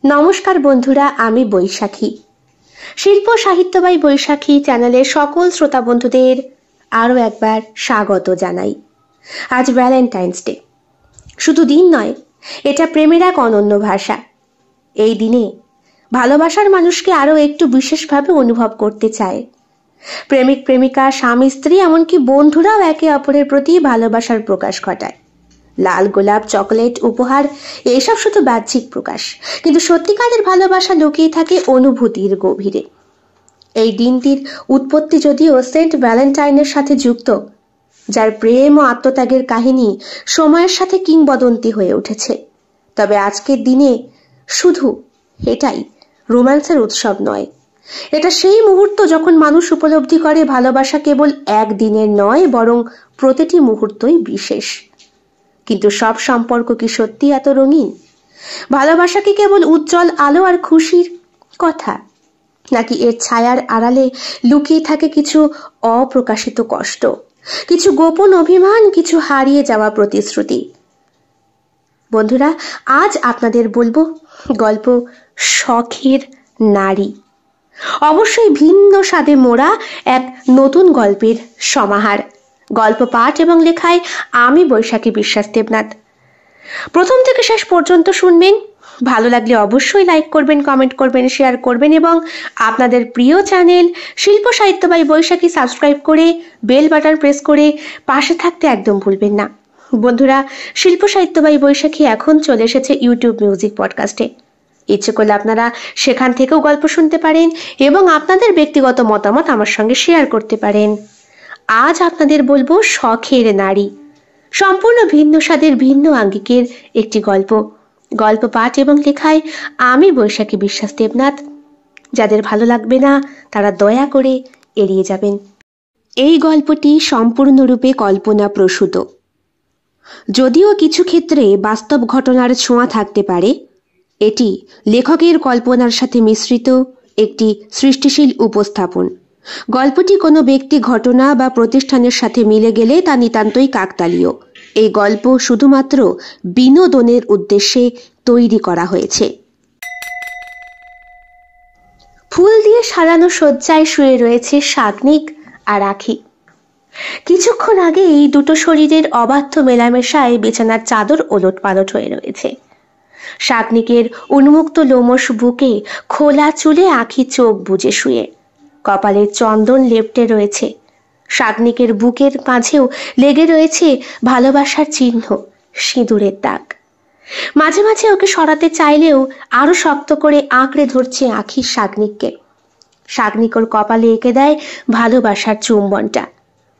নমস্কার বন্ধুরা, আমি বৈশাখী। শিল্প সাহিত্য বাই বৈশাখী চ্যানেলের সকল শ্রোতা বন্ধুদের আরও একবার স্বাগত জানাই। আজ ভ্যালেন্টাইন্স ডে। শুধু দিন নয়, এটা প্রেমের এক অনন্য ভাষা। এই দিনে ভালোবাসার মানুষকে আরও একটু বিশেষভাবে অনুভব করতে চায়। প্রেমিক প্রেমিকা, স্বামী স্ত্রী, এমনকি বন্ধুরাও একে অপরের প্রতি ভালোবাসার প্রকাশ ঘটায়। লাল গোলাপ, চকলেট, উপহার এসব শুধু বাহ্যিক প্রকাশ, কিন্তু সত্যিকারের ভালোবাসা লুকিয়ে থাকে অনুভূতির গভীরে। এই দিনটির উৎপত্তি যদিও সেন্ট ভ্যালেন্টাইনের সাথে যুক্ত, যার প্রেম ও আত্মত্যাগের কাহিনী সময়ের সাথে কিংবদন্তি হয়ে উঠেছে। তবে আজকের দিনে শুধু এটাই রোম্যান্সের উৎসব নয়, এটা সেই মুহূর্ত যখন মানুষ উপলব্ধি করে ভালোবাসা কেবল একদিনের নয়, বরং প্রতিটি মুহূর্তই বিশেষ। কিন্তু সব সম্পর্ক কি সত্যি এত রঙিন? ভালোবাসা কি কেবল উজ্জ্বল আলো আর খুশির কথা, নাকি এর ছায়ার আড়ালে লুকিয়ে থাকে কিছু অপ্রকাশিত কষ্ট, কিছু গোপন অভিমান, কিছু হারিয়ে যাওয়া প্রতিশ্রুতি? বন্ধুরা, আজ আপনাদের বলবো গল্প শখের নারী। অবশ্যই ভিন্ন স্বাদে মোড়া এক নতুন গল্পের সমাহার। গল্প পাঠ এবং লেখায় আমি বৈশাখী বিশ্বাস দেবনাথ। প্রথম থেকে শেষ পর্যন্ত শুনবেন। ভালো লাগলে অবশ্যই লাইক করবেন, কমেন্ট করবেন, শেয়ার করবেন এবং আপনাদের প্রিয় চ্যানেল শিল্প সাহিত্য বাই বৈশাখী সাবস্ক্রাইব করে বেল বাটন প্রেস করে পাশে থাকতে একদম ভুলবেন না। বন্ধুরা, শিল্প সাহিত্য বাই বৈশাখী এখন চলে এসেছে ইউটিউব মিউজিক পডকাস্টে। ইচ্ছে করলে আপনারা সেখান থেকেও গল্প শুনতে পারেন এবং আপনাদের ব্যক্তিগত মতামত আমার সঙ্গে শেয়ার করতে পারেন। আজ আপনাদের বলবো শখের নারী। সম্পূর্ণ ভিন্ন স্বাদের, ভিন্ন আঙ্গিকের একটি গল্প। গল্প পাঠ এবং লেখায় আমি বৈশাখী বিশ্বাস দেবনাথ। যাদের ভালো লাগবে না তারা দয়া করে এড়িয়ে যাবেন। এই গল্পটি সম্পূর্ণরূপে কল্পনা প্রসূত, যদিও কিছু ক্ষেত্রে বাস্তব ঘটনার ছোঁয়া থাকতে পারে। এটি লেখকের কল্পনার সাথে মিশ্রিত একটি সৃষ্টিশীল উপস্থাপন। গল্পটি কোনো ব্যক্তি, ঘটনা বা প্রতিষ্ঠানের সাথে মিলে গেলে তা নিতান্তই কাকতালীয়। এই গল্প শুধুমাত্র বিনোদনের উদ্দেশ্যে তৈরি করা হয়েছে। ফুল দিয়ে সাজানো শয্যায় শুয়ে রয়েছে শাগনিক আর আখি। কিছুক্ষণ আগে এই দুটো শরীরের অবাধ্য মেলামেশায় বিছানার চাদর ওলটপালট হয়ে রয়েছে। শাগনিকের উন্মুক্ত লোমশ বুকে খোলা চুলে আখি চোখ বুজে শুয়ে, কপালে চন্দন লেপ্টে রয়েছে। শাগনিকের বুকের মাঝেও লেগে রয়েছে ভালোবাসার চিহ্ন, সিঁদুরের দাগ। মাঝে মাঝে ওকে সরাতে চাইলেও আরো শক্ত করে আঁকড়ে ধরছে আখি শাগনিককে। শাগনিক ওর কপালে এঁকে দেয় ভালোবাসার চুম্বনটা।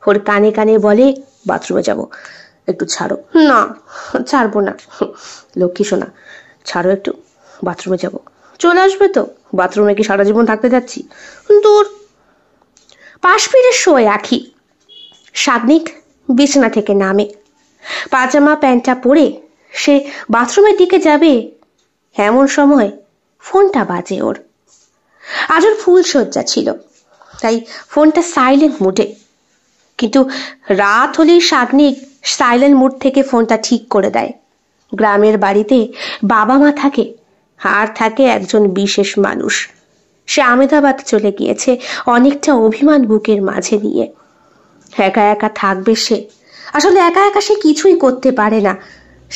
ওর কানে কানে বলে, বাথরুমে যাব, একটু ছাড়ো। না, ছাড়বো না লক্ষ্মী সোনা, ছাড়ো একটু, বাথরুমে যাব। চলে আসবে তো? বাথরুমে কি সারা জীবন থাকতে যাচ্ছি? দূর। পাশ ফিরে শোয় আখি। শাগনিক বিছানা থেকে নামে। পাজামা প্যান্টটা পরে সে বাথরুমের দিকে যাবে, এমন সময় ফোনটা বাজে ওর। আজ ওর ফুল শয্যা ছিল, তাই ফোনটা সাইলেন্ট মুডে। কিন্তু রাত হলেই শাগনিক সাইলেন্ট মুড থেকে ফোনটা ঠিক করে দেয়। গ্রামের বাড়িতে বাবা মা থাকে, আর থাকে একজন বিশেষ মানুষ। সে আমেদাবাদ চলে গিয়েছে অনেকটা অভিমান বুকের মাঝে নিয়ে। একা একা থাকবে সে। আসলে একা একা সে কিছুই করতে পারে না।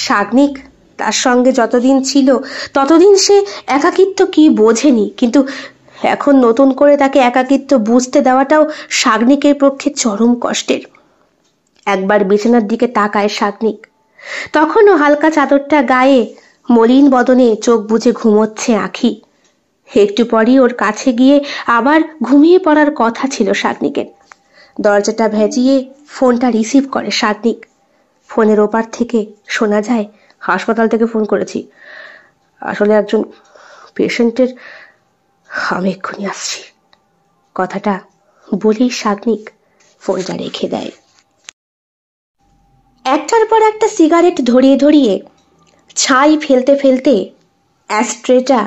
শাগনিক তার সঙ্গে যতদিন ছিল ততদিন সে একাকিত্ব কি বোঝেনি, কিন্তু এখন নতুন করে তাকে একাকিত্ব বুঝতে দেওয়াটাও শাগনিকের পক্ষে চরম কষ্টের। একবার বিছানার দিকে তাকায় শাগনিক। তখনও হালকা চাদরটা গায়ে, মলিন বদনে চোখ বুজে ঘুমোচ্ছে আখি। একটু পরই ওর কাছে গিয়ে আবার ঘুমিয়ে পড়ার কথা ছিল শাগনিকের। দরজাটা ভেজিয়ে ফোনটা রিসিভ করে শাগনিক। ফোনের ওপার থেকে শোনা যায়, হাসপাতাল থেকে ফোন করেছি, আসলে একজন পেশেন্টের, আমি এক্ষুনি আসছি। কথাটা বলেই শাগনিক ফোনটা রেখে দেয়। একটার পর একটা সিগারেট ধরিয়ে ধরিয়ে ছাই ফেলতে ফেলতে অ্যাস্ট্রেটা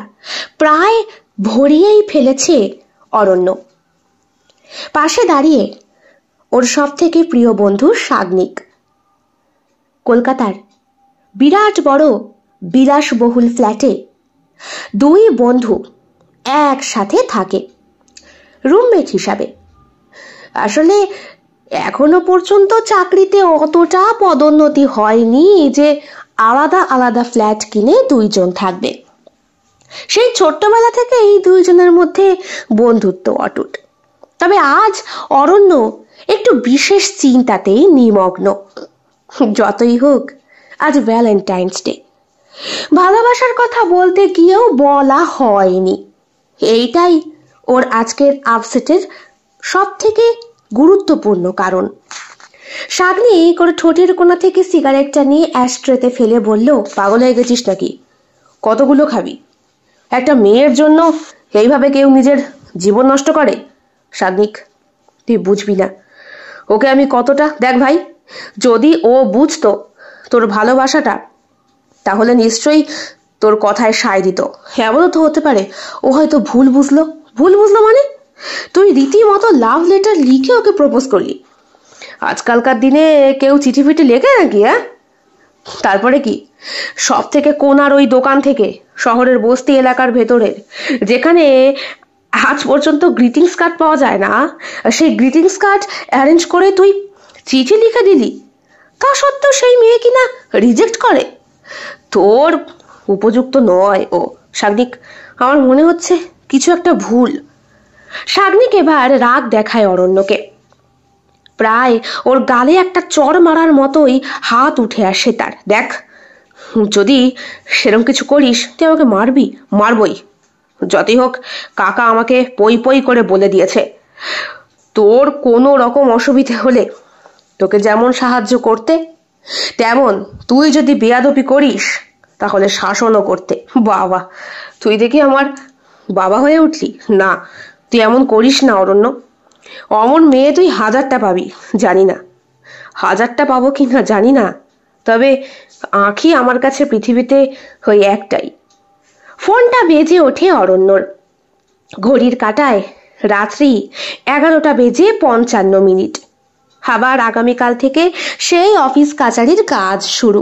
প্রায় ভরিয়েই ফেলেছে অরণ্য। পাশে দাঁড়িয়ে ওর সব থেকে প্রিয় বন্ধু শাগনিক। কলকাতার বিরাট বড় বিলাসবহুল ফ্ল্যাটে দুই বন্ধু একসাথে থাকে রুমমেট হিসাবে। আসলে এখনো পর্যন্ত চাকরিতে অতটা পদোন্নতি হয়নি যে আলাদা আলাদা ফ্ল্যাট কিনে দুইজন থাকবে। সেই ছোট্টবেলা থেকে এই দুইজনের মধ্যে বন্ধুত্ব অটুট। তবে আজ অরণ্য একটু বিশেষ চিন্তাতেই নিমগ্ন। যতই হোক আজ ভ্যালেন্টাইন্স ডে, ভালোবাসার কথা বলতে গিয়েও বলা হয়নি। এইটাই ওর আজকের আপসেটের সব থেকে গুরুত্বপূর্ণ কারণ। শাগনি করে ঠোঁটের কোণা থেকে সিগারেটটা নিয়ে অ্যাশট্রেতে ফেলে বলল, পাগল হয়ে গেছিস নাকি? কতগুলো খাবি? একটা মেয়ের জন্য এইভাবে কেউ নিজের জীবন নষ্ট করে? শাগনিক, তুই বুঝবি না ওকে আমি কতটা। দেখ ভাই, যদি ও বুঝতো তোর ভালোবাসাটা, তাহলে নিশ্চয়ই তোর কথায় সায় দিত। এমনও তো হতে পারে ও হয়তো ভুল বুঝলো। ভুল বুঝলো মানে? তুই রীতিমতো লাভ লেটার লিখে ওকে প্রপোজ করলি। আজকালকার দিনে কেউ চিঠি ফিটি লেখে নাকি? তারপরে কি? সব থেকে কোনার ওই দোকান থেকে, শহরের বস্তি এলাকার ভেতরের, যেখানে আজ পর্যন্ত গ্রিটিংস কার্ড পাওয়া যায় না, সেই গ্রিটিংস কার্ড অ্যারেঞ্জ করে তুই চিঠি লিখে দিলি। তা সত্ত্বেও সেই মেয়ে কিনা রিজেক্ট করে। তোর উপযুক্ত নয় ও। শাগনিক, আমার মনে হচ্ছে কিছু একটা ভুল। শাগনিক এবার রাগ দেখায় অরণ্যকে। প্রায় ওর গালে একটা চড় মারার মতোই হাত উঠে আসে তার। দেখ, যদি সেরকম কিছু করিস তুই আমাকে মারবি। মারবই, যতই হোক কাকা আমাকে পই পই করে বলে দিয়েছে, তোর কোনো রকম অসুবিধে হলে তোকে যেমন সাহায্য করতে, তেমন তুই যদি বেয়াদবি করিস তাহলে শাসনও করতে। বাবা, তুই দেখি আমার বাবা হয়ে উঠলি। না, তুই এমন করিস না অরণ্য। অমন মেয়ে তুই 1000টা পাবি জানি না, 1000টা পাবো কিনা জানি না, তবে আঁখি আমার কাছে পৃথিবীতে ওই একটাই। ফোনটা বেজে ওঠে অরণ্যর। ঘড়ির কাঁটায় রাত্রি 11টা বেজে 55। আবার আগামীকাল থেকে সেই অফিস কাচারির কাজ শুরু।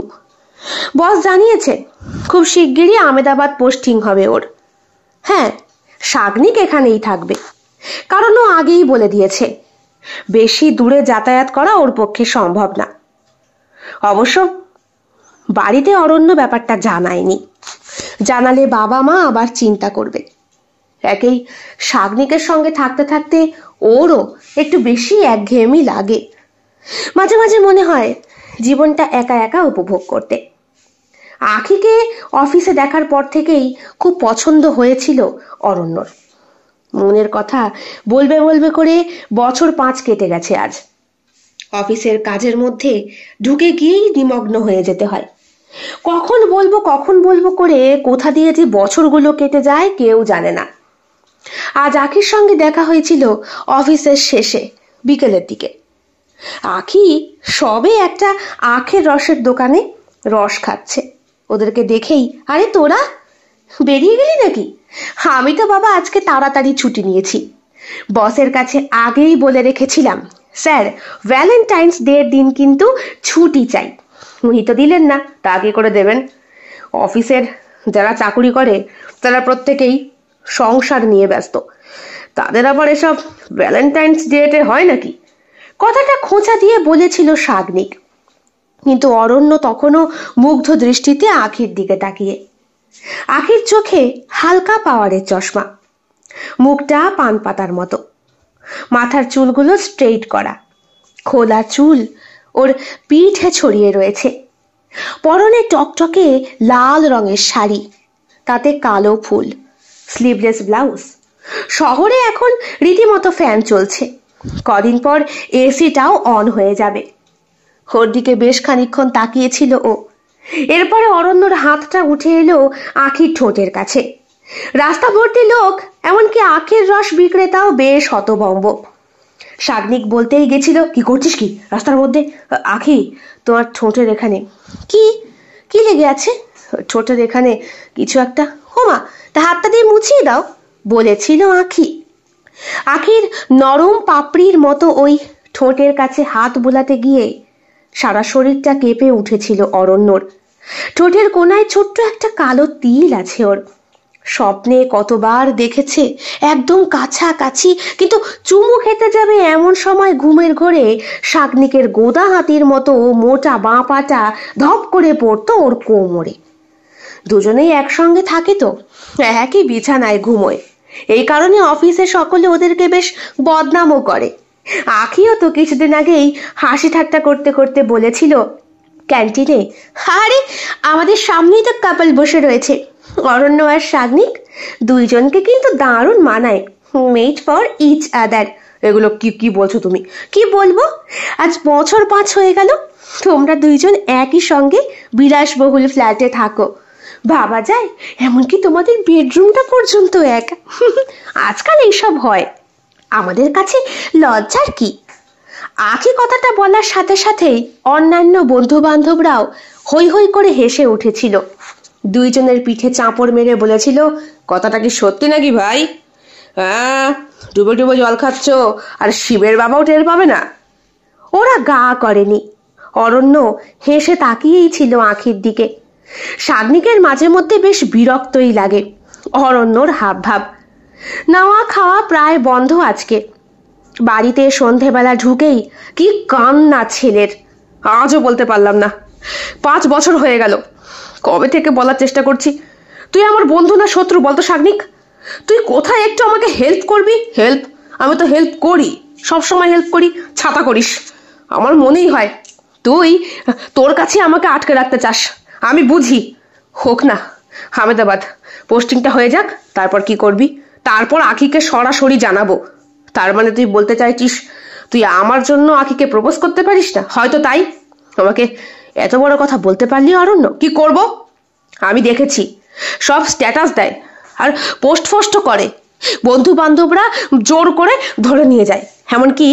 বস জানিয়েছে খুব শিগগিরই আহমেদাবাদ পোস্টিং হবে ওর। হ্যাঁ, শাগনিক এখানেই থাকবে, কারণ ও আগেই বলে দিয়েছে বেশি দূরে যাতায়াত করা ওর পক্ষে সম্ভব না। অবশ্য বাড়িতে অরণ্য ব্যাপারটা জানায়নি। জানালে বাবা মা আবার চিন্তা করবে। একেই শাগনিকের সঙ্গে থাকতে থাকতে ওরও একটু বেশি একঘেয়েমি লাগে। মাঝে মাঝে মনে হয় জীবনটা একা একা উপভোগ করতে। আঁখিকে অফিসে দেখার পর থেকেই খুব পছন্দ হয়েছিল অরণ্যর। মনের কথা বলবে বলবে করে বছর 5 কেটে গেছে আজ। অফিসের কাজের মধ্যে ঢুকে গিয়েই নিমগ্ন হয়ে যেতে হয়। কখন বলবো করে কোথা দিয়ে যে বছরগুলো কেটে যায় কেউ জানে না। আজ আঁখির সঙ্গে দেখা হয়েছিল অফিসের শেষে বিকেলের দিকে। আঁখি সবে একটা আখের রসের দোকানে রস খাচ্ছে। ওদেরকে দেখেই, আরে তোরা বেরিয়ে গেলি নাকি? আমি তো বাবা আজকে তাড়াতাড়ি ছুটি নিয়েছি। বসের কাছে আগেই বলে রেখেছিলাম, স্যার ভ্যালেন্টাইন্স ডে দিন কিন্তু ছুটি চাই। উনি তো দিলেন না, তা আগে করে দেবেন। অফিসের যারা চাকুরি করে তারা প্রত্যেকেই সংসার নিয়ে ব্যস্ত, তাদের আবার এসব ভ্যালেন্টাইন্স ডেটে হয় নাকি? কথাটা খোঁচা দিয়ে বলেছিল শাগনিক, কিন্তু অরণ্য তখনও মুগ্ধ দৃষ্টিতে আঁখির দিকে তাকিয়ে। আঁখির চোখে হালকা পাওয়ারের চশমা, মুখটা পান পাতার মতো, মাথার চুলগুলো স্ট্রেইট করা, খোলা চুল ওর পিঠে ছড়িয়ে রয়েছে। পরনে টকটকে লাল রঙের শাড়ি, তাতে কালো ফুল, স্লিভলেস ব্লাউজ। শহরে এখন রীতিমতো ফ্যান চলছে, কদিন পর এসিটাও অন হয়ে যাবে। ওর দিকে বেশ খানিকক্ষণ তাকিয়েছিল ও। এরপরে অরণ্যর হাতটা উঠে এলো আঁখির ঠোঁটের কাছে। রাস্তা ভর্তি লোক, এমনকি আখের রস বিক্রেতাও বেশ হতভম্ব। শাগনিক বলতেই গেছিল, কি করছিস কি রাস্তার মধ্যে? আঁখি, তোমার ঠোঁটের এখানে কি কি লেগে আছে? ঠোঁটের এখানে কিছু একটা। হোমা, তা হাতটা দিয়ে মুছিয়ে দাও, বলেছিল আঁখি। আঁখির নরম পাপড়ির মতো ওই ঠোঁটের কাছে হাত বোলাতে গিয়ে সারা শরীরটা কেঁপে উঠেছিল অরণ্যর। ঠোঁটের কোনায় ছোট্ট একটা কালো তিল আছে ওর। স্বপ্নে কতবার দেখেছে একদম কাছাকাছি, কিন্তু চুমু খেতে যাবে এমন সময় ঘুমের ঘোরে শাগনিকের গোদা হাতির মতো মোটা বাঁ পাটা ধপ করে পড়তো ওর কোমরে। দুজনেই একসঙ্গে থাকে তো, একই বিছানায় ঘুমোয়। এই কারণে অফিসে সকলে ওদেরকে বেশ বদনামও করে। আখিও তো কিছুদিন আগেই হাসি ঠাট্টা করতে করতে বলেছিল ক্যান্টিনে, আরে আমাদের সামনেই তো কাপল বসে রয়েছে, অরণ্য আর শাগনিক, দুইজনকে কিন্তু দারুণ মানায়, মেড ফর ইচ আদার। এগুলো কি কি বলছো তুমি? কি বলবো, আজ বছর 5 হয়ে গেল তোমরা দুইজন একই সঙ্গে বিলাসবহুল ফ্ল্যাটে থাকো। ভাবা যায় এমনকি তোমাদের বেডরুমটা পর্যন্ত এক। আজকাল এইসব হয়, আমাদের কাছে লজ্জার কি? আখি কথাটা বলার সাথে সাথেই অন্যান্য বন্ধু বান্ধবরাও হৈ হৈ করে হেসে উঠেছিল। দুইজনের পিঠে চাপড় মেরে বলেছিল, কথাটা কি সত্যি নাকি ভাই? হ্যাঁ, ডুবে ডুবে জল খাচ্ছ আর শিবের বাবাও টের পাবে না। ওরা গা করেনি, অরণ্য হেসে তাকিয়েই ছিল আখির দিকে। শাগনিকের মাঝে মধ্যে বেশ বিরক্তই লাগে অরণ্যর হাব ভাব। নাওয়া খাওয়া প্রায় বন্ধ আজকে। বাড়িতে সন্ধেবেলা ঢুকেই কি কান্না ছেলের, আজও বলতে পারলাম না। 5 বছর হয়ে গেল, কবে থেকে বলার চেষ্টা করছি। তুই আমার বন্ধু না শত্রু বলতো শাগনিক? তুই কোথায় একটু আমাকে হেল্প করবি? হেল্প? আমি তো হেল্প করি, সবসময় হেল্প করি, ছাতা করিস। আমার মনেই হয় তুই তোর কাছে আমাকে আটকে রাখতে চাস। আমি বুঝি, হোক না আহমেদাবাদ, পোস্টিংটা হয়ে যাক, তারপর কি করবি? তারপর আখিকে সরাসরি জানাবো। তার মানে তুই বলতে চাইছিস তুই আমার জন্য আখিকে প্রপোজ করতে পারিস না? হয়তো তাই আমাকে এত বড় কথা বলতে পারলি অরণ্য? কি করব? আমি দেখেছি সব স্ট্যাটাস দেয় আর পোস্ট ফোস্টও করে, বন্ধু বান্ধবরা জোর করে ধরে নিয়ে যায়, এমনকি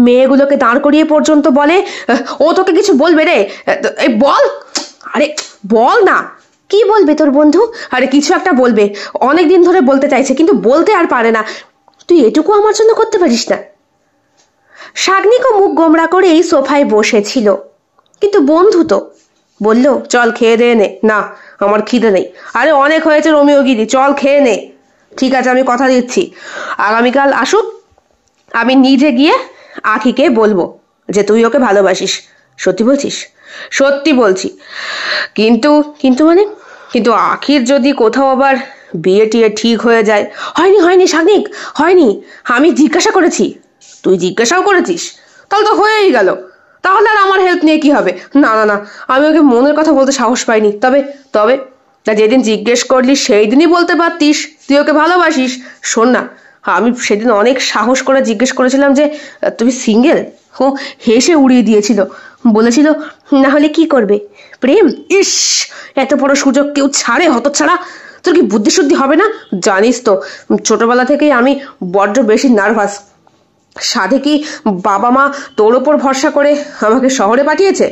মেয়েগুলোকে দাঁড় করিয়ে পর্যন্ত বলে ও তোকে কিছু বলবে রে, এই বল। আরে বল না, কি বলবে তোর বন্ধু? আরে কিছু একটা বলবে, অনেকদিন ধরে বলতে চাইছে কিন্তু বলতে আর পারে না। তুই এটুকু আমার জন্য করতে পারিস না? শাগনিকও মুখ গোমরা করে এই সোফায় বসেছিল, কিন্তু বন্ধু তো বলল, চল খেয়ে দে নে। না, আমার খিদে নেই। আরে অনেক হয়েছে রোমিওগিরি, চল খেয়ে নে। ঠিক আছে, আমি কথা দিচ্ছি, আগামীকাল আসুক, আমি নিজে গিয়ে আখিকে বলবো যে তুই ওকে ভালোবাসিস। সত্যি বলছিস? সত্যি বলছি। কিন্তু কিন্তু মানে? কিন্তু আখির যদি কোথাও আবার বিয়ে টিয়ে ঠিক হয়ে যায়? হয়নি হয়নি শাগনিক, হয়নি, আমি জিজ্ঞাসা করেছি। তুই জিজ্ঞাসাও করেছিস? তাহলে তো হয়েই গেল। তাহলে আর আমার হেল্প নিয়ে কি হবে? না না না, আমি ওকে মনের কথা বলতে সাহস পাইনি। তবে তবে তা যেদিন জিজ্ঞেস করলি সেই দিনই বলতে পারতিস তুই ওকে ভালোবাসিস। শোন না, আমি সেদিন অনেক সাহস করে জিজ্ঞেস করেছিলাম যে তুমি সিঙ্গেল। ও হেসে উড়িয়ে দিয়েছিল, বলেছিল না হলে কি করবে, প্রেম। ইস, এত বড় সুযোগ কেউ ছাড়ে হতচ্ছাড়া? তোর কি বুদ্ধি শুদ্ধি হবে না? জানিস তো ছোটবেলা থেকেই আমি বড্ড বেশি নার্ভাস। সাধে কি বাবা মা তোর ওপর ভরসা করে আমাকে শহরে পাঠিয়েছে?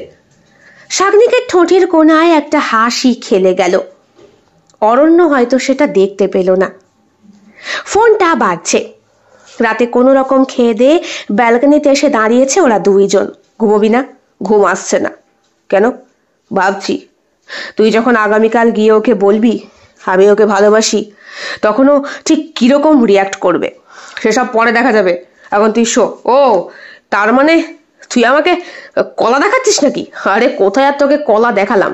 শাগনিকের ঠোঁটের কোণায় একটা হাসি খেলে গেল। অরণ্য হয়তো সেটা দেখতে পেল না। ফোনটা বাজছে। রাতে কোনো রকম খেয়ে দিয়ে ব্যালকনিতে এসে দাঁড়িয়েছে ওরা দুইজন। ঘুমোবি না? ঘুম আসছে না কেন? ভাবছি তুই যখন আগামীকাল গিয়ে ওকে বলবি আমি ওকে ভালোবাসি, তখনও ঠিক কিরকম রিয়াক্ট করবে সেসব পরে দেখা যাবে। এখন তুই শো। ও তার মানে তুই আমাকে কলা দেখাচ্ছিস নাকি? আরে কোথায় আর তোকে কলা দেখালাম।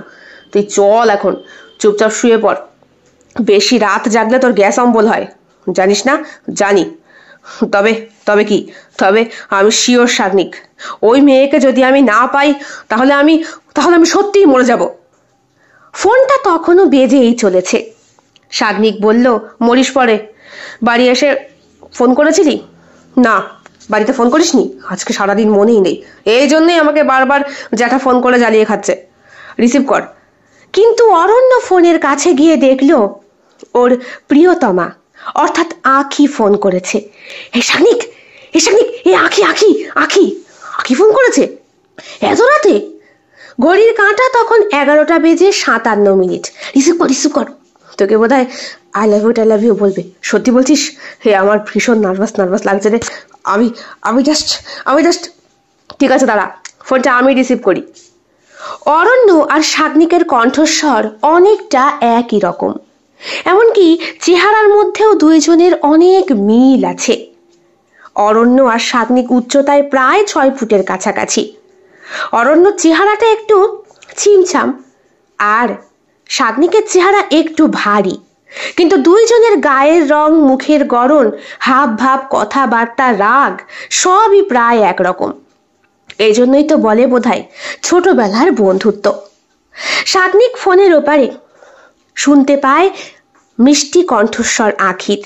তুই চল এখন, চুপচাপ শুয়ে পড়। বেশি রাত জাগলে তোর গ্যাস অম্বল হয়, জানিস না? জানি। তবে তবে কি? তবে আমি শিওর শাগনিক, ওই মেয়েকে যদি আমি না পাই তাহলে আমি সত্যিই মরে যাব। ফোনটা তখনও বেজেই চলেছে। শাগনিক বলল, মরিস পরে। বাড়ি এসে ফোন করেছিলি? না, বাড়িতে ফোন করিসনি? আজকে সারাদিন মনেই নেই, এই জন্যই আমাকে বারবার জ্যাঠা ফোন করে জ্বালিয়ে খাচ্ছে। রিসিভ কর। কিন্তু অরণ্য ফোনের কাছে গিয়ে দেখল ওর প্রিয়তমা অর্থাৎ আখি ফোন করেছে। এ শাগনিক, এ শাগনিক, এ আখি আখি আখি আখি ফোন করেছে এত রাতে। ঘড়ির কাঁটা তখন 11টা বেজে 57 মিনিট। রিসিভ কর, রিসিভ কর। তোকে বোধ হয় আই লাভ ইউ বলবে। সত্যি বলছিস? হে, আমার ভীষণ নার্ভাস লাগছে রে। আমি জাস্ট ঠিক আছে দাঁড়া, ফোনটা আমি রিসিভ করি। অরণ্য আর শাগনিকের কণ্ঠস্বর অনেকটা একই রকম, এমনকি চেহারার মধ্যেও দুইজনের অনেক মিল আছে। অরণ্য আর সাগ্নিক উচ্চতায় প্রায় 6 ফুটের কাছাকাছি। অরণ্য চেহারাটা একটু ছিমছাম আর সাগ্নিকের চেহারা একটু ভারী, কিন্তু দুইজনের গায়ের রং, মুখের গড়ন, হাব ভাব, কথাবার্তা, রাগ সবই প্রায় একরকম। এই জন্যই তো বলে বোধহয় ছোটবেলার বন্ধুত্ব। সাগ্নিক ফোনের ওপারে শুনতে পায় মিষ্টি কণ্ঠস্বর আখির।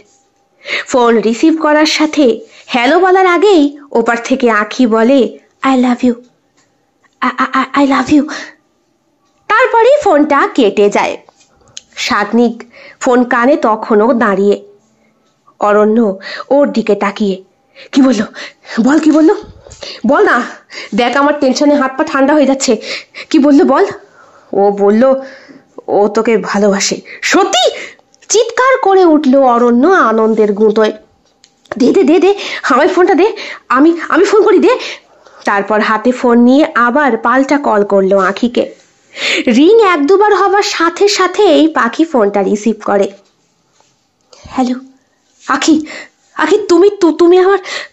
ফোন রিসিভ করার সাথে হ্যালো বলার আগেই ওপার থেকে আখি বলে, I love you, I love you. তারপরেই ফোনটা কেটে যায়। সাগ্নিক ফোন কানে তখনও দাঁড়িয়ে, অরণ্য ওর দিকে তাকিয়ে, কি বললো বল, কি বললো বল না, দেখ আমার টেনশনে হাত পা ঠান্ডা হয়ে যাচ্ছে, কি বললো বল। ও বলল ও তোকে ভালোবাসে। সত্যি? চিৎকার করে উঠল অরণ্য আনন্দের গুঁতোয়। দে দে দে দে, আমায় ফোনটা দে, আমি ফোন করি, দে। তারপর হাতে ফোন নিয়ে আবার পাল্টা কল করলো আখিকে। রিং 1-2 বার হবার সাথে সাথেই পাখি ফোনটা রিসিভ করে। হ্যালো আখি, আখি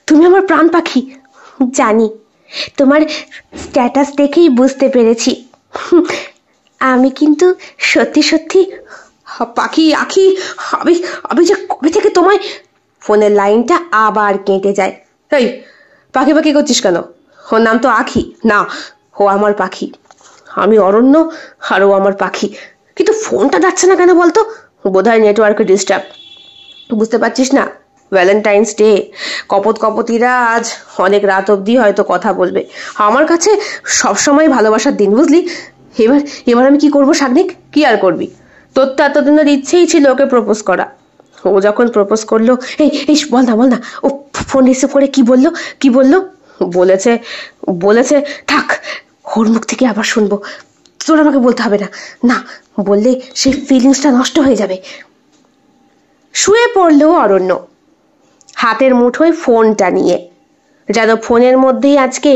তুমি আমার প্রাণ পাখি। জানি, তোমার স্ট্যাটাস দেখেই বুঝতে পেরেছি। আমি কিন্তু সত্যি সত্যি পাখি। আখি, আমি যে কবে থেকে তোমায়। ফোনের লাইনটা আবার কেটে যায়। এই পাখি পাখি করছিস কেন? ওর নাম তো আখি না, ও আমার পাখি। আমি অরণ্য আর ও আমার পাখি। কিন্তু ফোনটা যাচ্ছে না কেন বলতো? বোধহয় নেটওয়ার্কে ডিস্টার্ব। বুঝতে পারছিস না, ভ্যালেন্টাইন্স ডে, কপতিরা আজ অনেক রাত অবধি হয়তো কথা বলবে। আমার কাছে সবসময় ভালোবাসার দিন, বুঝলি। এবার আমি কি করবো সাগ্নিক? কি আর করবি? তোর তো এতদিনের ইচ্ছেই ছিল ওকে প্রপোজ করা। ও যখন প্রপোজ করলো, এই বল না, ও ফোন রিসিভ করে কি বললো? বলেছে থাক, ওর মুখ থেকে আবার শুনবো, তোর আমাকে বলতে হবে না, না বললে সেই ফিলিংসটা নষ্ট হয়ে যাবে। শুয়ে পড়লো অরণ্য হাতের মুঠোয় ফোনটা নিয়ে, যেন ফোনের মধ্যেই আজকে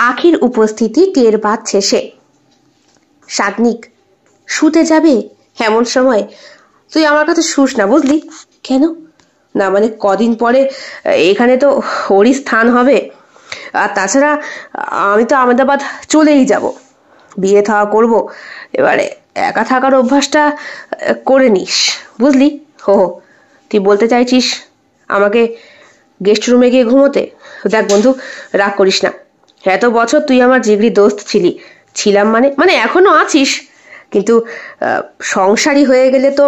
আখির উপস্থিতি টের পাচ্ছে সে। সাগ্নিক শুতে যাবে এমন সময় তুই আমার কাছে শুস না, বুঝলি। কেন? না মানে কদিন পরে এখানে তো ওরই স্থান হবে, আর তাছাড়া আমি তো আহমেদাবাদ চলেই যাব, বিয়ে থাওয়া করব। এবারে একা থাকার অভ্যাসটা করে নিস, বুঝলি। হো, তুই বলতে চাইছিস আমাকে গেস্ট রুমে গিয়ে ঘুমোতে? দেখ বন্ধু, রাগ করিস না। এত বছর তুই আমার জিগরি দোস্ত ছিলাম মানে এখনো আছিস, কিন্তু সংসারী হয়ে গেলে তো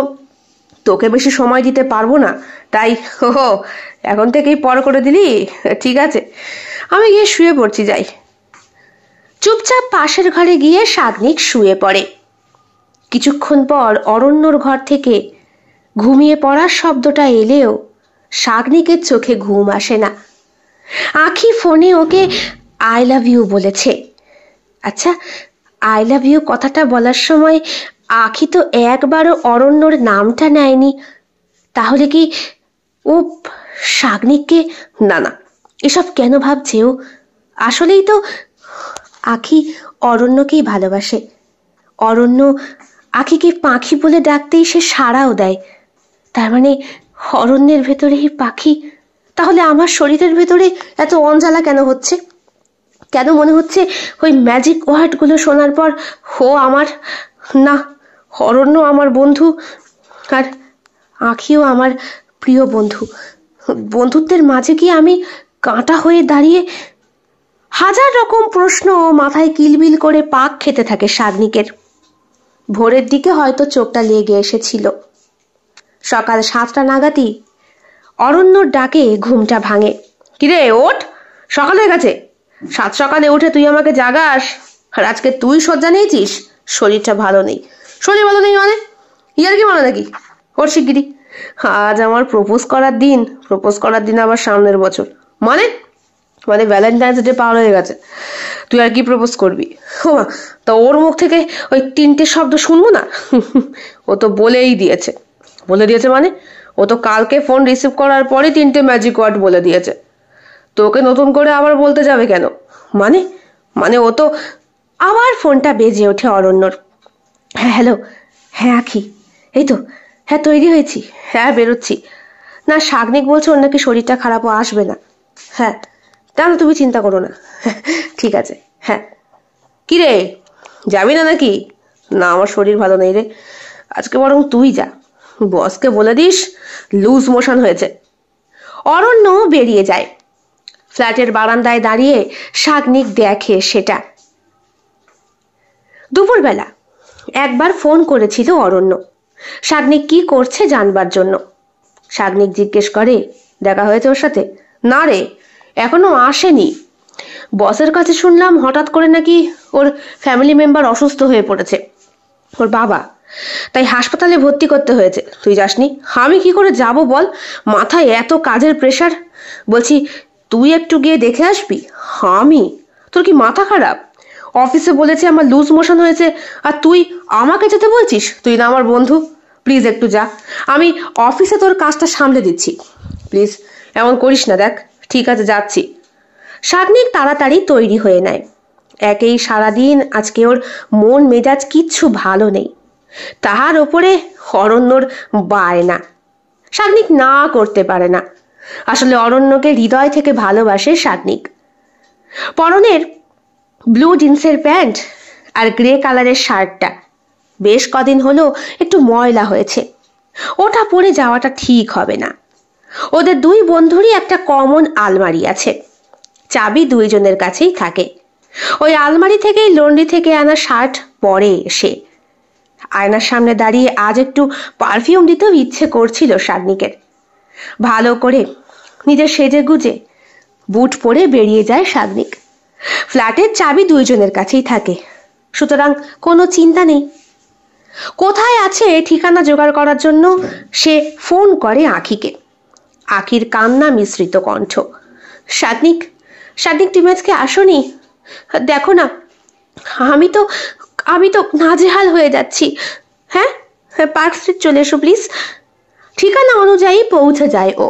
তোকে বেশি সময় দিতে পারবো না, তাই এখন থেকেই পর করে দিলি। ঠিক আছে, আমি গিয়ে শুয়ে পড়ছি, যাই। চুপচাপ পাশের ঘরে গিয়ে সাগ্নিক শুয়ে পড়ে। কিছুক্ষণ পর অরণ্যর ঘর থেকে ঘুমিয়ে পড়ার শব্দটা এলেও সাগ্নিকের চোখে ঘুম আসে না। আখি ফোনে ওকে আই লাভ ইউ বলেছে। আচ্ছা, আই লাভ ইউ কথাটা বলার সময় আখি তো একবারও অরণ্যর নামটা নেয়নি, তাহলে কি ও সাগ্নিককে? না, এসব কেন ভাবছে ও? আসলেই তো আখি অরণ্যকেই ভালোবাসে। অরণ্য আখিকে পাখি বলে ডাকতেই সে সাড়াও দেয়। তার মানে অরণ্যের ভেতরেই পাখি। তাহলে আমার শরীরের ভেতরে এত অঞ্জালা কেন হচ্ছে? কেন মনে হচ্ছে ওই ম্যাজিক ওয়ার্ডগুলো শোনার পর ও আমার না, অরণ্য আমার বন্ধু আর আখিও আমার প্রিয় বন্ধু। বন্ধুত্বের মাঝে কি আমি কাঁটা হয়ে দাঁড়িয়ে? হাজার রকম প্রশ্ন মাথায় কিলবিল করে পাক খেতে থাকে সাগ্নিকের। ভোরের দিকে হয়তো চোখটা লেগে এসেছিল। সকাল 7টা নাগাদই অরণ্যর ডাকে ঘুমটা ভাঙে। কিরে ওঠ, সকাল হয়ে গেছে। 7 সকালে উঠে তুই আমাকে জাগাস, আর আজকে তুই শয্যা নিয়েছিস? শরীরটা ভালো নেই। শরীর ভালো নেই মানে? ইয়ার কি মানে নাকি? ওর শিগগিরি। আজ আমার প্রপোজ করার দিন আবার সামনের বছর। মানে ভ্যালেন্টাইন্স ডে পার হয়ে গেছে, তুই আর কি প্রপোজ করবি? তা ওর মুখ থেকে ওই 3টে শব্দ শুনবো না? ও তো বলেই দিয়েছে মানে ও তো কালকে ফোন রিসিভ করার পরে 3টে ম্যাজিক ওয়ার্ড বলে দিয়েছে। তোকে নতুন করে আবার বলতে যাবে কেন? মানে ও তো। আবার ফোনটা বেজে ওঠে অরণ্যর। হ্যাঁ হ্যালো, হ্যাঁ আখি, এই তো হ্যাঁ তৈরি হয়েছি, হ্যাঁ বেরোচ্ছি। না শাগনিক বলছে ওর নাকি শরীরটা খারাপ, ও আসবে না। হ্যাঁ না না তুমি চিন্তা করো না, ঠিক আছে। হ্যাঁ কি রে, যাবি না নাকি? না আমার শরীর ভালো নেই রে, আজকে বরং তুই যা, বসকে বলে দিস লুজ মোশন হয়েছে। অরণ্য বেরিয়ে যায়। ফ্ল্যাটের বারান্দায় দাঁড়িয়ে শাগনিক দেখে সেটা। দুপুরবেলা একবার ফোন করেছিল অরণ্য শাগনিক কি করছে জানবার জন্য। শাগনিক জিজ্ঞেস করে, দেখা হয়েছে ওর সাথে? না রে, এখনো আসেনি। বসের কাছে শুনলাম হঠাৎ করে নাকি ওর ফ্যামিলি মেম্বার অসুস্থ হয়ে পড়েছে, ওর বাবা, তাই হাসপাতালে ভর্তি করতে হয়েছে। তুই যাসনি? আমি কি করে যাব বল, মাথায় এত কাজের প্রেশার। বলছি তুই একটু গিয়ে দেখে আসবি। আমি? তোর কি মাথা খারাপ? অফিসে বলেছে আমার লুজ মোশন হয়েছে, আর তুই আমাকে যেতে বলছিস? তুই না আমার বন্ধু, প্লিজ একটু যা, আমি অফিসে তোর কাজটা সামলে দিচ্ছি, প্লিজ এমন করিস না। দেখ ঠিক আছে যাচ্ছি। শাগনিক তাড়াতাড়ি তৈরি হয়ে নেয়। একেই সারাদিন আজকে ওর মন মেজাজ কিচ্ছু ভালো নেই, তাহার ওপরে অরণ্যর বায়না। শাগনিক না করতে পারে না। আসলে অরণ্যকে হৃদয় থেকে ভালোবাসে শাগনিক। পরনের ব্লু জিন্সের প্যান্ট আর গ্রে কালারের শার্টটা বেশ কদিন হলো একটু ময়লা হয়েছে, ওটা পরে যাওয়াটা ঠিক হবে না। ওদের দুই বন্ধুরই একটা কমন আলমারি আছে, চাবি দুইজনের কাছেই থাকে। ওই আলমারি থেকেই লন্ড্রি থেকে আনা শার্ট পরে এসে আয়নার সামনে দাঁড়িয়ে আজ একটু পারফিউম দিতেও ইচ্ছে করছিল শাগনিকের। ভালো করে নিজের সেজে গুজে বুট পরে বেরিয়ে যায় শাগনিক। ফ্ল্যাটের চাবি দুইজনের কাছেই থাকে, সুতরাং কোনো চিন্তা নেই। কোথায় আছে ঠিকানা জোগাড় করার জন্য সে ফোন করে আখিকে। আখির কান্না মিশ্রিত কণ্ঠ, শাগনিক শাগনিক তুমি আজকে আসোনি? দেখো না, আমি তো নাজেহাল হয়ে যাচ্ছি। হ্যাঁ পার্ক স্ট্রিট চলে এসো প্লিজ। ঠিকানা অনুযায়ী পৌঁছে যায় ও।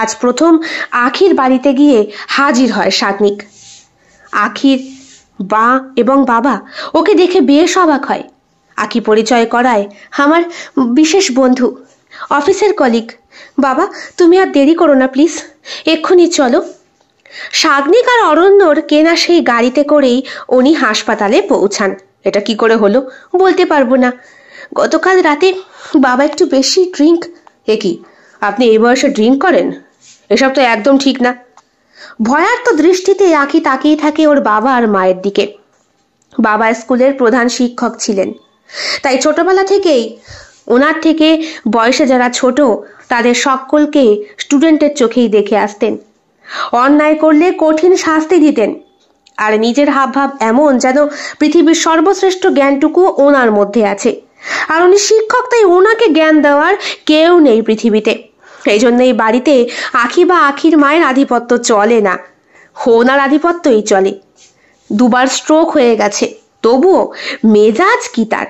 আজ প্রথম আখির বাড়িতে গিয়ে হাজির হয় শাগনিক। আখির মা এবং বাবা ওকে দেখে বেশ অবাক হয়। আখি পরিচয় করায়, আমার বিশেষ বন্ধু, অফিসের কলিগ। বাবা তুমি আর দেরি করো না প্লিজ, এক্ষুনি চলো। শাগনিক আর অরণ্যর কেনা সেই গাড়িতে করেই উনি হাসপাতালে পৌঁছান। এটা কি করে হলো বলতে পারবো না, গতকাল রাতে বাবা একটু বেশি ড্রিঙ্ক। এ কি, আপনি এই বয়সে ড্রিঙ্ক করেন? এসব তো একদম ঠিক না। ভয়ার্ত দৃষ্টিতে আঁখি তাকিয়ে থাকে ওর বাবা আর মায়ের দিকে। বাবা স্কুলের প্রধান শিক্ষক ছিলেন, তাই ছোটবেলা থেকেই ওনার থেকে বয়সে যারা ছোট তাদের সকলকে স্টুডেন্টের চোখেই দেখে আসতেন। অন্যায় করলে কঠিন শাস্তি দিতেন, আর নিজের হাবভাব এমন যেন পৃথিবীর সর্বশ্রেষ্ঠ জ্ঞানটুকু ওনার মধ্যে আছে। আর উনি শিক্ষক, তাই ওনাকে জ্ঞান দেওয়ার কেউ নেই পৃথিবীতে। এই জন্য এই বাড়িতে আখি বা আখির মায়ের আধিপত্য চলে না, ওনার আধিপত্যই চলে। দুবার স্ট্রোক হয়ে গেছে, তবুও মেজাজ কি তার।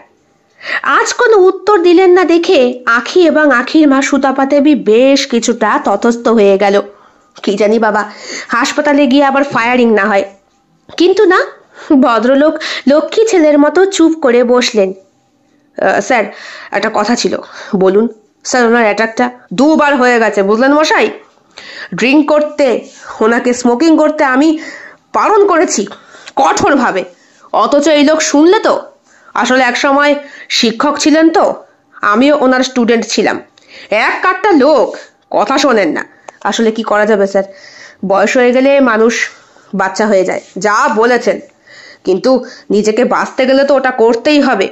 আজ কোনো উত্তর দিলেন না দেখে আখি এবং আখির মা সুতাপা দেবী বেশ কিছুটা ততস্থ হয়ে গেল। কি জানি বাবা, হাসপাতালে গিয়ে আবার ফায়ারিং না হয়। কিন্তু না, ভদ্রলোক লক্ষ্মী ছেলের মতো চুপ করে বসলেন। স্যার একটা কথা ছিল। বলুন। স্যার ওনার অ্যাটাকটা দুবার হয়ে গেছে, বুঝলেন মশাই। ড্রিঙ্ক করতে, ওনাকে স্মোকিং করতে আমি বারণ করেছি কঠোরভাবে, অথচ এই লোক শুনলে তো। আসলে এক সময় শিক্ষক ছিলেন তো, আমিও ওনার স্টুডেন্ট ছিলাম। এক কাটটা লোক, কথা শোনেন না। আসলে কি করা যাবে স্যার, বয়স হয়ে গেলে মানুষ বাচ্চা হয়ে যায়। যা বলেছেন, কিন্তু নিজেকে বাঁচতে গেলে তো ওটা করতেই হবে।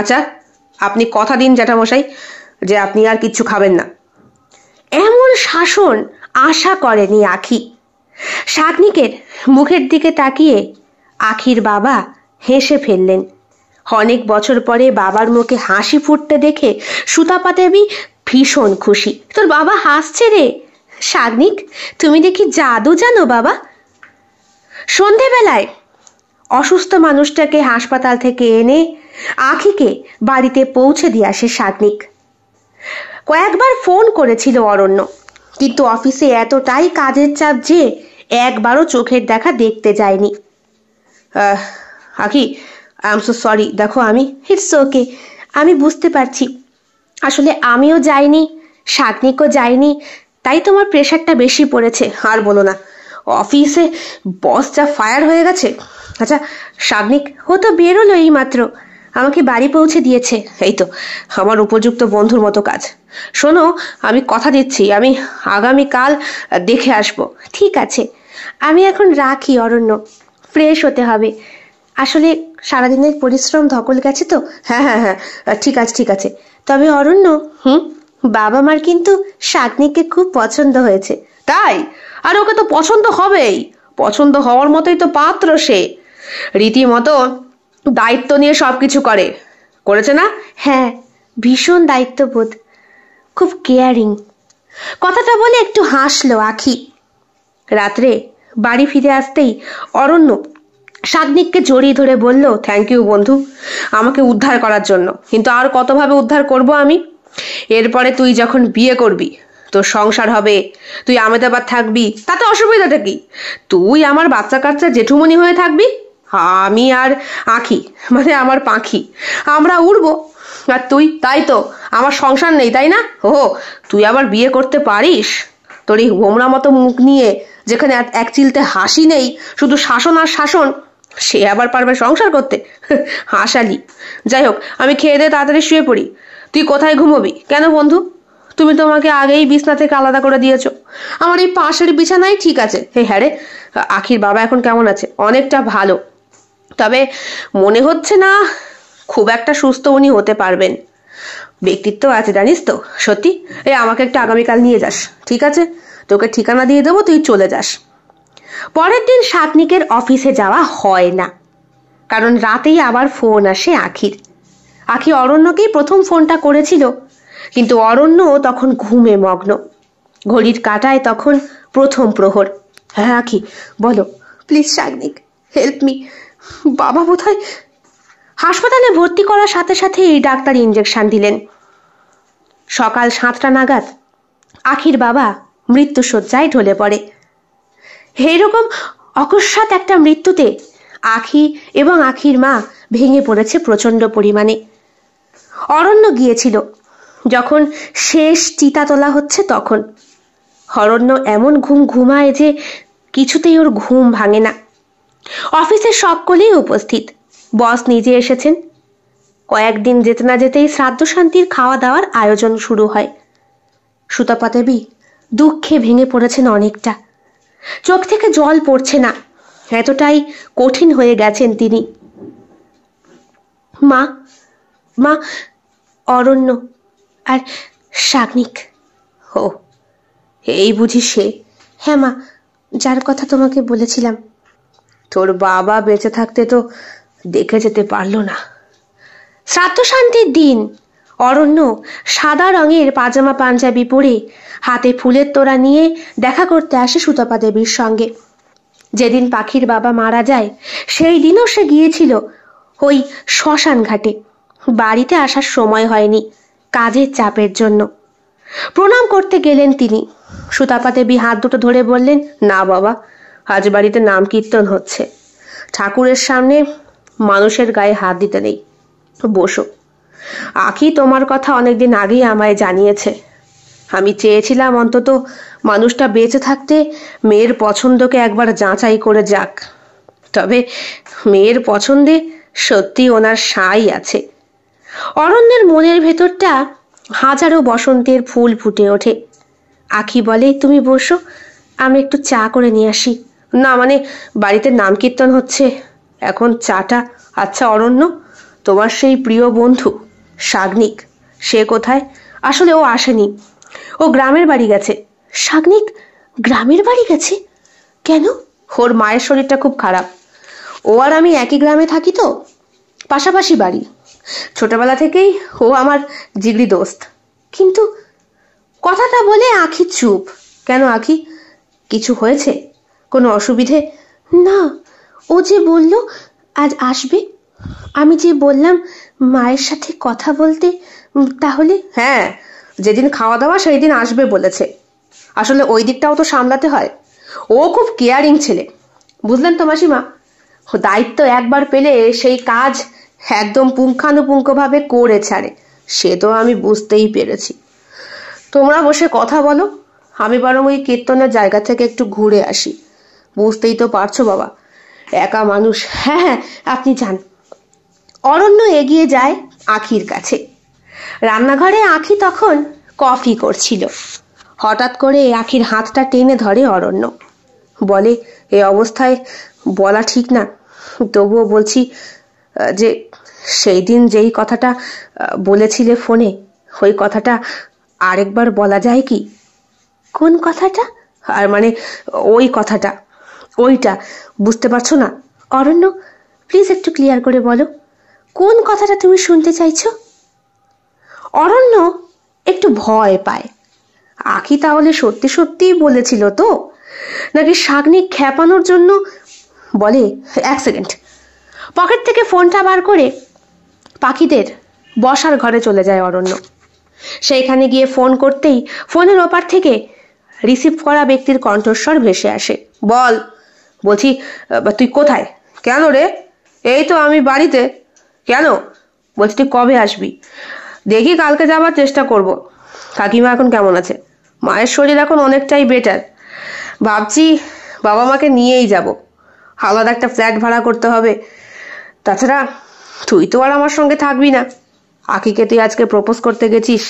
আচ্ছা আপনি কথা দিন জ্যাঠামশাই যে আপনি আর কিচ্ছু খাবেন না। এমন শাসন আশা করেনি আখি। শাগনিকের মুখের দিকে তাকিয়ে আখির বাবা হেসে ফেললেন। অনেক বছর পরে বাবার মুখে হাসি ফুটতে দেখে সুতাপা দেবী ভীষণ খুশি। তোর বাবা হাসছে রে শাগনিক, তুমি দেখি জাদু জানো বাবা। সন্ধেবেলায় অসুস্থ মানুষটাকে হাসপাতাল থেকে এনে আখিকে বাড়িতে পৌঁছে দিয়ে আসে শাগনিক। কয়েকবার ফোন করেছিল অরণ্য, কিন্তু অফিসে এতটাই কাজের চাপ যে একবারও চোখের দেখা দেখতে যায়নি। আখি আই এম সো সরি, দেখো আমি। ইটস ওকে, আমি বুঝতে পারছি, আসলে আমিও যাইনি, শাগনিকও যায়নি, তাই তোমার প্রেশারটা বেশি পড়েছে। আর বলো না, অফিসে বস যা ফায়ার হয়ে গেছে। আচ্ছা, শাগনিক ও তো বেরোলো এই মাত্র, আমাকে বাড়ি পৌঁছে দিয়েছে। এই তো আমার উপযুক্ত বন্ধুর মতো কাজ। শোনো, আমি কথা দিচ্ছি, আমি আগামীকাল দেখে আসবো। ঠিক আছে, আমি এখন রাখি অরণ্য, ফ্রেশ হতে হবে। আসলে সারাদিনের পরিশ্রম ধকল গেছে তো। হ্যাঁ হ্যাঁ হ্যাঁ, ঠিক আছে ঠিক আছে। তবে অরণ্য, বাবা মার কিন্তু শাগনিককে খুব পছন্দ হয়েছে। তাই? আর ওকে তো পছন্দ হবেই, পছন্দ হওয়ার মতোই তো পাত্র সে। রীতিমতো দায়িত্ব নিয়ে সবকিছু করেছে না? হ্যাঁ, ভীষণ দায়িত্ববোধ, খুব কেয়ারিং। কথাটা বলে একটু হাসলো আখি। রাত্রে বাড়ি ফিরে আসতেই অরণ্য শাগনিককে জড়িয়ে ধরে বলল, থ্যাংক ইউ বন্ধু, আমাকে উদ্ধার করার জন্য। কিন্তু আর কতভাবে উদ্ধার করব আমি? এরপরে তুই যখন বিয়ে করবি, তোর সংসার হবে, তুই আমেদাবাদ থাকবি, তাতে অসুবিধাটা কি? তুই আমার বাচ্চা কাচ্চা জেঠুমনি হয়ে থাকবি, আমি আর আঁখি মানে আমার পাখি, আমরা উড়বো। আর তুই, তাই তো, আমার সংসার নেই তাই না? ও, তুই আবার বিয়ে করতে পারিস? তোর এই হোমরা মতো মুখ নিয়ে, যেখানে এক চিলতে হাসি নেই, শুধু শাসন আর শাসন, সে আবার পারবে সংসার করতে? হাসালি। যাই হোক, আমি খেয়ে দিয়ে তাড়াতাড়ি শুয়ে পড়ি। তুই কোথায় ঘুমোবি? কেন বন্ধু, তুমি তো আমাকে আগেই বিছনা থেকে আলাদা করে দিয়েছো। আমার এই পাশের বিছানাই ঠিক আছে। হ্যাঁ রে, আখির বাবা এখন কেমন আছে? অনেকটা ভালো, তবে মনে হচ্ছে না খুব একটা সুস্থ উনি হতে পারবেন। ব্যক্তিত্ব আছে জানিস তো, সত্যি। আমাকে একটু আগামীকাল নিয়ে যাস, ঠিক আছে? তোকে ঠিকানা দিয়ে দেবো, তুই চলে যাস। পরের দিন শাগনিকের অফিসে যাওয়া হয় না, কারণ রাতেই আবার ফোন আসে আখির। আখি অরণ্যকেই প্রথম ফোনটা করেছিল, কিন্তু অরণ্য তখন ঘুমে মগ্ন। ঘড়ির কাঁটায় তখন প্রথম প্রহর। হ্যাঁ আখি, বলো। Please Sagnik, help me. বাবা বোধহয়। হাসপাতালে ভর্তি করার সাথে সাথেই ডাক্তার ইঞ্জেকশন দিলেন। সকাল 7টা নাগাদ আখির বাবা মৃত্যুশয্যায় ঢলে পড়ে। এইরকম অকস্মাৎ একটা মৃত্যুতে আখি এবং আখির মা ভেঙে পড়েছে প্রচন্ড পরিমাণে। অরণ্য গিয়েছিল যখন শেষ চিতা তোলা হচ্ছে তখন। অরণ্য এমন ঘুমায় যে কিছুতেই ওর ঘুম ভাঙে না। অফিসের সকলেই উপস্থিত, বস নিজে এসেছেন। কয়েকদিন যেতে না যেতেই শ্রাদ্ধ শান্তির খাওয়া দাওয়ার আয়োজন শুরু হয়। সুতপা দেবী দুঃখে ভেঙে পড়েছেন অনেকটা, চোখ থেকে জল পড়ছে না, এতটাই কঠিন হয়ে গেছেন তিনি। মা, মা, অরণ্য আর শাগনিক। ও, এই বুঝি সে? হ্যাঁ মা, যার কথা তোমাকে বলেছিলাম। তোর বাবা বেঁচে থাকতে তো দেখে যেতে পারলো না। শ্রাদ্ধ শান্তির দিন অরণ্য সাদা রঙের পাজামা পাঞ্জাবি পরে হাতে ফুলের তোড়া নিয়ে দেখা করতে আসে সুতপা দেবীর সঙ্গে। যেদিন পাখির বাবা মারা যায় সেই দিনও সে গিয়েছিল ওই শ্মশান ঘাটে। বাড়িতে আসার সময় হয়নি কাজের চাপের জন্য। প্রণাম করতে গেলেন তিনি। সুতপা দেবী হাত দুটো ধরে বললেন, না বাবা, আজ বাড়িতে নাম কীর্তন হচ্ছে, ঠাকুরের সামনে মানুষের গায়ে হাত দিতে নেই, বসো। আখি তোমার কথা অনেকদিন আগেই আমায় জানিয়েছে। আমি চেয়েছিলাম অন্তত মানুষটা বেঁচে থাকতে মেয়ের পছন্দকে একবার যাচাই করে যাক। তবে মেয়ের পছন্দে সত্যি ওনার সাই আছে। অরণ্যের মনের ভেতরটা হাজারো বসন্তের ফুল ফুটে ওঠে। আখি বলে, তুমি বসো, আমি একটু চা করে নিয়ে আসি। না মানে, বাড়িতে নাম কীর্তন হচ্ছে, এখন চাটা। আচ্ছা অরণ্য, তোমার সেই প্রিয় বন্ধু শাগনিক, সে কোথায়? আসলে ও আসেনি, ও গ্রামের বাড়ি গেছে। শাগনিক গ্রামের বাড়ি গেছে কেন? ওর মায়ের শরীরটা খুব খারাপ। ও আর আমি একই গ্রামে থাকি তো, পাশাপাশি বাড়ি। ছোটবেলা থেকেই ও আমার জিগরি দোস্ত। কিন্তু কথাটা বলে আখি চুপ। কেন আখি, কিছু হয়েছে? কোনো অসুবিধে? না, ও যে বলল আজ আসবে, আমি যে বললাম মায়ের সাথে কথা বলতে, তাহলে? হ্যাঁ, যেদিন খাওয়া দাওয়া সেই দিন আসবে বলেছে। আসলে ওই দিকটাও তো সামলাতে হয়। ও খুব কেয়ারিং ছেলে, বুঝলেন তো মাসিমা। দায়িত্ব একবার পেলে সেই কাজ একদম পুঙ্খানুপুঙ্খভাবে করে ছাড়ে। সে তো আমি বুঝতেই পেরেছি। তোমরা বসে কথা বলো, আমি বরং ওই কীর্তনের জায়গা থেকে একটু ঘুরে আসি। বুঝতেই তো পারছো বাবা, একা মানুষ। হ্যাঁ হ্যাঁ, আপনি যান। অরণ্য এগিয়ে যায় আখির কাছে। রান্নাঘরে আখি তখন কফি করছিল। হঠাৎ করে আখির হাতটা টেনে ধরে অরণ্য। বলে, এ অবস্থায় বলা ঠিক না, তবুও বলছি যে সেই দিন যেই কথাটা বলেছিলে ফোনে, ওই কথাটা আরেকবার বলা যায় কি? কোন কথাটা? আর মানে ওই কথাটা, ওইটা বুঝতে পারছো না? অরণ্য, প্লিজ একটু ক্লিয়ার করে বলো, কোন কথাটা তুমি শুনতে চাইছো? অরণ্য একটু ভয় পায়। আখি তাহলে সত্যি সত্যিই বলেছিল তো, নাকি শাগনিক খ্যাপানোর জন্য? বলে, এক সেকেন্ড। পকেট থেকে ফোনটা বার করে পাখিদের বসার ঘরে চলে যায় অরণ্য। সেইখানে গিয়ে ফোন করতেই ফোনের ওপার থেকে রিসিভ করা ব্যক্তির কণ্ঠস্বর ভেসে আসে। বল। বলছি, তুই কোথায়? কেন রে? এই তো আমি বাড়িতে। কেন? বলছি, তুই কবে আসবি? দেখি কালকে যাবার চেষ্টা করব। কাকিমা এখন কেমন আছে? মায়ের শরীর এখন অনেকটাই বেটার। ভাবছি বাবা মাকে নিয়েই যাব। আলাদা একটা ফ্ল্যাট ভাড়া করতে হবে। তাছাড়া তুই তো আর আমার সঙ্গে থাকবি না। আকিকে তুই আজকে প্রপোজ করতে গেছিস।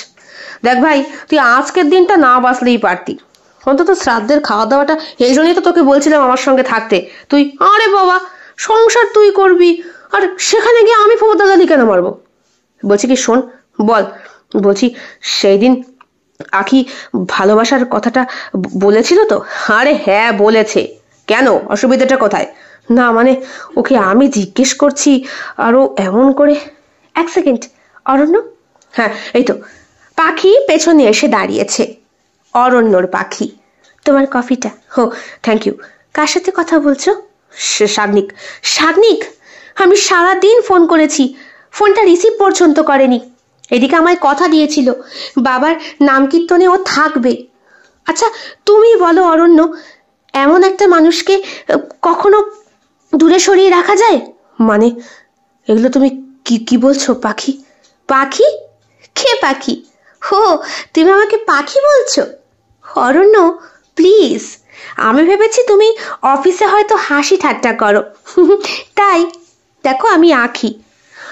দেখ ভাই, তুই আজকের দিনটা না বাঁচলেই পারতি, অন্তত শ্রাদ্ধের খাওয়া দাওয়াটা। এই জন্যই তো তোকে বলছিলাম আমার সঙ্গে থাকতে। তুই, আরে বাবা, সংসার তুই করবি, আর সেখানে গিয়ে আমি ফোঁদালালি কেন মারবো? বলছি কি, শোন, বল। বলছি, সেই দিন আখি ভালোবাসার কথাটা বলেছিল তো? আরে হ্যাঁ, বলেছে। কেন, অসুবিধাটা কোথায়? না মানে ওকে আমি জিজ্ঞেস করছি, আরো এমন করে। এক সেকেন্ড অরণ্য। হ্যাঁ, এই তো পাখি পেছনে এসে দাঁড়িয়েছে। অরণ্যর পাখি। তোমার কফিটা। হো, থ্যাংক ইউ। কার সাথে কথা বলছো? শাগনিক। শাগনিক? আমি সারাদিন ফোন করেছি, ফোনটা রিসিভ পর্যন্ত করেনি। এদিকে আমায় কথা দিয়েছিল বাবার নাম কীর্তনে ও থাকবে। আচ্ছা তুমি বলো অরণ্য, এমন একটা মানুষকে কখনো দূরে সরিয়ে রাখা যায়? মানে এগুলো তুমি কি কি বলছো পাখি? পাখি? কে পাখি? হো, তুমি আমাকে পাখি বলছো? অরণ্য প্লিজ, আমি ভেবেছি তুমি অফিসে হয়তো হাসি ঠাট্টা করো, তাই। দেখো আমি আখি।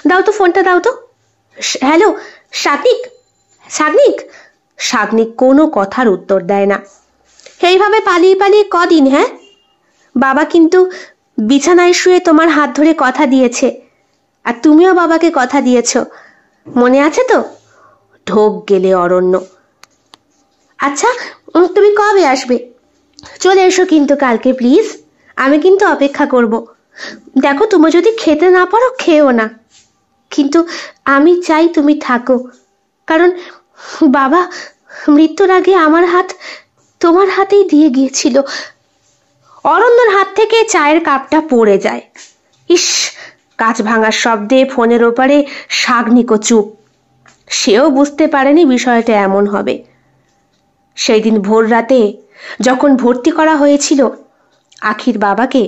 দাও তো ফোনটা, দাও তো। হ্যালো শাগনিক। শাগনিক? শাগনিক কোনো কথার উত্তর দেয় না। এইভাবে পালিয়ে পালিয়ে কদিন? হ্যাঁ, বাবা কিন্তু বিছানায় শুয়ে তোমার হাত ধরে কথা দিয়েছে, আর তুমিও বাবাকে কথা দিয়েছ, মনে আছে তো? ঢোক গেলে অরণ্য। আচ্ছা তুমি কবে আসবে? চলে এসো কিন্তু কালকে প্লিজ, আমি কিন্তু অপেক্ষা করব। দেখো তুমি যদি খেতে না পারো খেও না, কিন্তু আমি চাই তুমি থাকো, কারণ বাবা মৃত্যুর আগে আমার হাত তোমার হাতেই দিয়ে গিয়েছিল। অরণ্যর হাত থেকে চায়ের কাপটা পড়ে যায়। ইস, কাঁচ ভাঙার শব্দে ফোনের ওপারে শাগনিকও চুপ। সেও বুঝতে পারেনি বিষয়টা এমন হবে। সেই দিন ভোর রাতে যখন ভর্তি করা হয়েছিল আখির বাবাকে,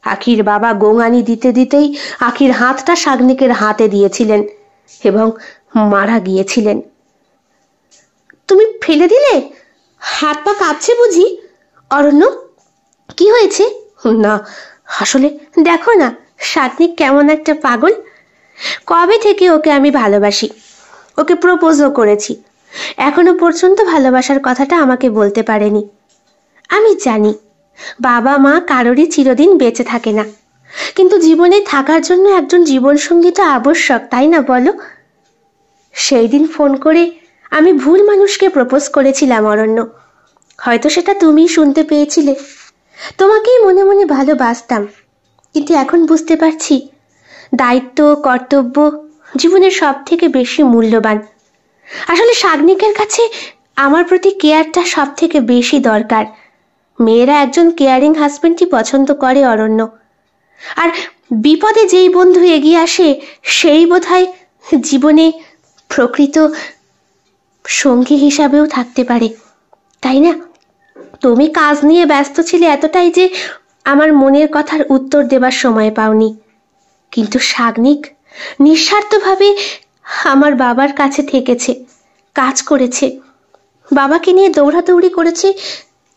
আখির বাবা গোঙানি দিতে দিতেই আখির হাতটা শাগনিকের হাতে দিয়েছিলেন এবং মারা গিয়েছিলেন। তুমি ফেলে দিলে? হাত পা কাঁপছে বুঝি? অরণ্য, কি হয়েছে? না আসলে দেখো না শাগনিক কেমন একটা পাগল। কবে থেকে ওকে আমি ভালোবাসি, ওকে প্রপোজও করেছি, এখনো পর্যন্ত ভালোবাসার কথাটা আমাকে বলতে পারেনি। আমি জানি বাবা মা কারোরই চিরদিন বেঁচে থাকে না, কিন্তু জীবনে থাকার জন্য একজন জীবনসঙ্গী তো আবশ্যক, তাই না বলো? সেই দিন ফোন করে আমি ভুল মানুষকে প্রপোজ করেছিলাম অরণ্য, হয়তো সেটা তুমিই শুনতে পেয়েছিলে। তোমাকেই মনে মনে ভালোবাসতাম, কিন্তু এখন বুঝতে পারছি দায়িত্ব কর্তব্য জীবনের সব থেকে বেশি মূল্যবান। আসলে শাগনিকের কাছে আমার প্রতি কেয়ারটা সব থেকে বেশি দরকার। মেয়েরা একজন কেয়ারিং হাজবেন্ডই পছন্দ করে অরণ্য, আর বিপদে যেই বন্ধু এগিয়ে আসে সেই বোধহয় জীবনে প্রকৃত সঙ্গী হিসাবেও থাকতে পারে, তাই না? তুমি কাজ নিয়ে ব্যস্ত ছিলে এতটাই যে আমার মনের কথার উত্তর দেবার সময় পাওনি, কিন্তু শাগনিক নিঃস্বার্থভাবে আমার বাবার কাছে থেকেছে, কাজ করেছে, বাবাকে নিয়ে দৌড়াদৌড়ি করেছে,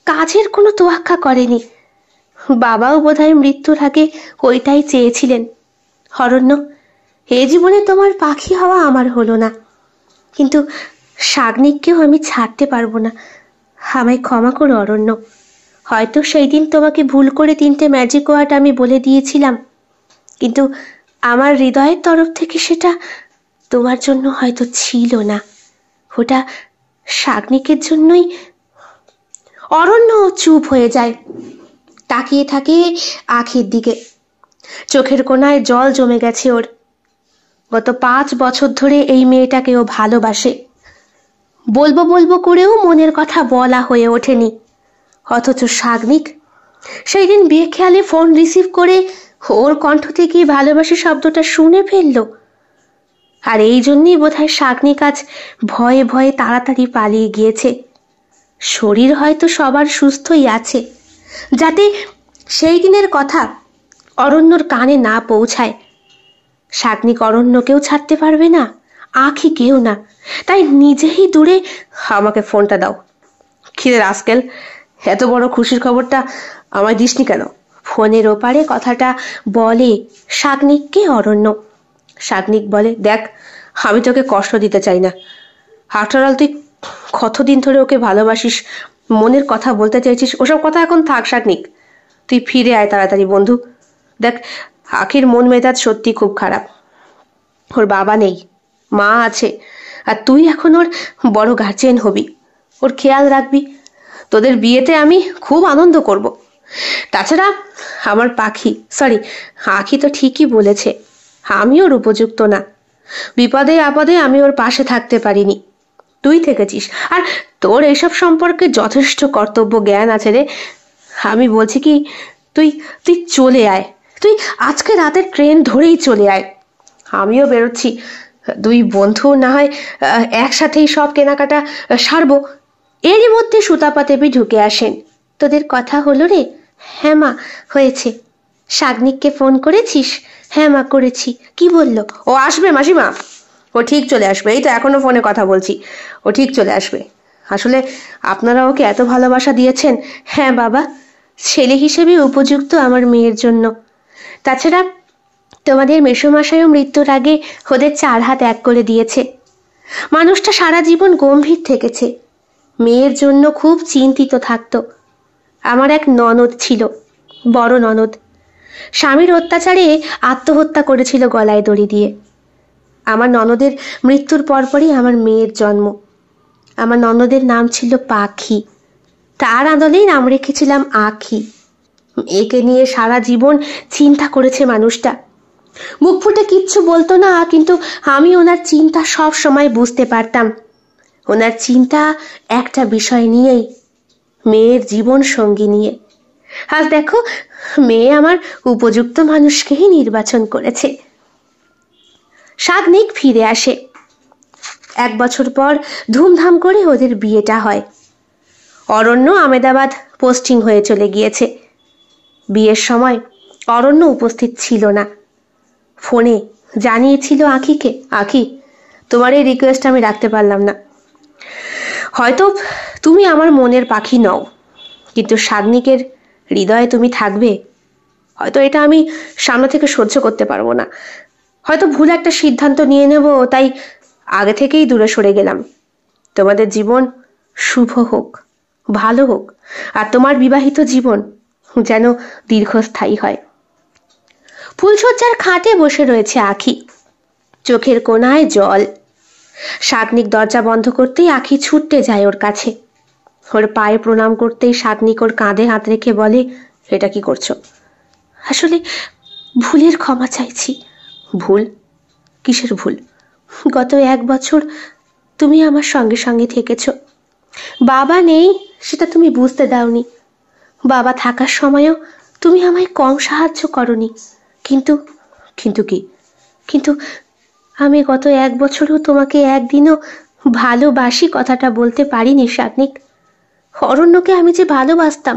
কাজের কোনো তোয়াক্কা করেনি। বাবাও বোধহয় মৃত্যুর আগে ওইটাই চেয়েছিলেন। অরণ্য, এ জীবনে তোমার পাখি হওয়া আমার হলো না, কিন্তু শাগনিককেও আমি ছাড়তে পারবো না। আমায় ক্ষমা করো অরণ্য। হয়তো সেই দিন তোমাকে ভুল করে 3টে ম্যাজিক ওয়ার্ড আমি বলে দিয়েছিলাম, কিন্তু আমার হৃদয়ের তরফ থেকে সেটা তোমার জন্য হয়তো ছিল না, ওটা শাগনিকের জন্যই। অরণ্য চুপ হয়ে যায়, তাকিয়ে থাকে আখির দিকে। চোখের কোণায় জল জমে গেছে ওর। গত 5 বছর ধরে এই মেয়েটাকে ও ভালোবাসে। বলবো বলবো করেও মনের কথা বলা হয়ে ওঠেনি। অথচ শাগনিক সেই দিন বিয়ে খেয়ালে ফোন রিসিভ করে ওর কণ্ঠ থেকে ভালোবাসি শব্দটা শুনে ফেললো। আর এই জন্যই বোধহয় শাগনিক আজ ভয়ে ভয়ে তাড়াতাড়ি পালিয়ে গিয়েছে। শরীর হয়তো সবার সুস্থই আছে, যাতে সেই দিনের কথা অরণ্যর কানে না পৌঁছায়। শাগনিক অরণ্যকেও ছাড়তে পারবে না, আখিকেও না, তাই নিজেই দূরে। আমাকে ফোনটা দাও। খিদে রাস্কেল, এত বড় খুশির খবরটা আমায় দিসনি কেন? ফোনের ওপারে কথাটা বলে শাগনিককে অরণ্য। শাগনিক বলে, দেখ, আমি তোকে কষ্ট দিতে চাই না। আফটার অল তুই কতদিন ধরে ওকে ভালোবাসিস, মনের কথা বলতে চাইছিস, ওসব কথা এখন থাক শাগনিক। তুই ফিরে আয় তাড়াতাড়ি বন্ধু। দেখ, আখির মন মেজাজ সত্যি খুব খারাপ। ওর বাবা নেই, মা আছে, আর তুই এখন ওর বড় গার্জিয়ান হবি। ওর খেয়াল রাখবি। তোদের বিয়েতে আমি খুব আনন্দ করব। তাছাড়া আমার পাখি, সরি, আখি তো ঠিকই বলেছে, আমি ওর উপযুক্ত না। বিপদে আপদে আমি ওর পাশে থাকতে পারিনি, তুই থেকেছিস। আর তোর এসব সম্পর্কে যথেষ্ট কর্তব্য জ্ঞান আছে রে। আমি বলছি কি, তুই তুই চলে আয়। তুই আজকে রাতের ট্রেন ধরেই চলে আয়। আমিও বেরোচ্ছি। 2 বন্ধু না হয় একসাথেই সব কেনাকাটা সারবো। এরই মধ্যে সুতাপা দেবী ঢুকে আসেন। তোদের কথা হলো রে? হ্যাঁ মা, হয়েছে। শাগনিককে ফোন করেছিস? হ্যাঁ মা, করেছি। কি বললো? ও আসবে মাসিমা, ও ঠিক চলে আসবে। এই তো এখনো ফোনে কথা বলছি, ও ঠিক চলে আসবে। আসলে আপনারা ওকে এত ভালোবাসা দিয়েছেন। হ্যাঁ বাবা, ছেলে হিসেবে উপযুক্ত আমার মেয়ের জন্য। তাছাড়া তোমাদের মেসোমশাইও মৃত্যুর আগে ওদের 4 হাত এক করে দিয়েছে। মানুষটা সারা জীবন গম্ভীর থেকেছে, মেয়ের জন্য খুব চিন্তিত থাকতো। আমার এক ননদ ছিল, বড় ননদ, স্বামীর অত্যাচারে আত্মহত্যা করেছিল গলায় দড়ি দিয়ে। আমার ননদের মৃত্যুর পরপরই আমার মেয়ের জন্ম। আমার ননদের নাম ছিল পাখি, তার আদলেই নাম রেখেছিলাম আখি। একে নিয়ে সারা জীবন চিন্তা করেছে মানুষটা। মুখ ফুটে কিচ্ছু বলতো না, কিন্তু আমি ওনার চিন্তা সব সময় বুঝতে পারতাম। ওনার চিন্তা একটা বিষয় নিয়েই, মেয়ের জীবন সঙ্গী নিয়ে। আজ দেখো, মেয়ে আমার উপযুক্ত মানুষকেই নির্বাচন করেছে। শাগনিক ফিরে আসে। 1 বছর পর ধুমধাম করে ওদের বিয়েটা হয়। অরণ্য আমেদাবাদ পোস্টিং হয়ে চলে গিয়েছে। বিয়ের সময় অরণ্য উপস্থিত ছিল না। ফোনে জানিয়েছিল আখিকে, আখি, তোমার এই রিকোয়েস্ট আমি রাখতে পারলাম না। হয়তো তুমি আমার মনের পাখি নও, কিন্তু শাগনিকের হৃদয়ে তুমি থাকবে। হয়তো এটা আমি সামনে থেকে সহ্য করতে পারবো না। হয়তো ভুল একটা সিদ্ধান্ত নিয়ে নেব, তাই আগে থেকেই দূরে সরে গেলাম। তোমাদের জীবন শুভ হোক, ভালো হোক, আর তোমার বিবাহিত জীবন যেন দীর্ঘস্থায়ী হয়। ফুলশয্যার খাটে বসে রয়েছে আখি, চোখের কোণায় জল। শাগনিক দরজা বন্ধ করতেই আখি ছুটতে যায় ওর কাছে। ওর পায়ে প্রণাম করতেই শাগনিক ওর কাঁধে হাত রেখে বলে, এটা কি করছো? আসলে ভুলের ক্ষমা চাইছি। ভুল? কিসের ভুল? গত 1 বছর তুমি আমার সঙ্গে সঙ্গে থেকেছ। বাবা নেই সেটা তুমি বুঝতে দাওনি। বাবা থাকার সময়ও তুমি আমায় কম সাহায্য করনি। কিন্তু কিন্তু কি? কিন্তু আমি গত 1 বছরও তোমাকে একদিনও ভালোবাসি কথাটা বলতে পারিনি শাগনিক। অরণ্যকে আমি যে ভালোবাসতাম,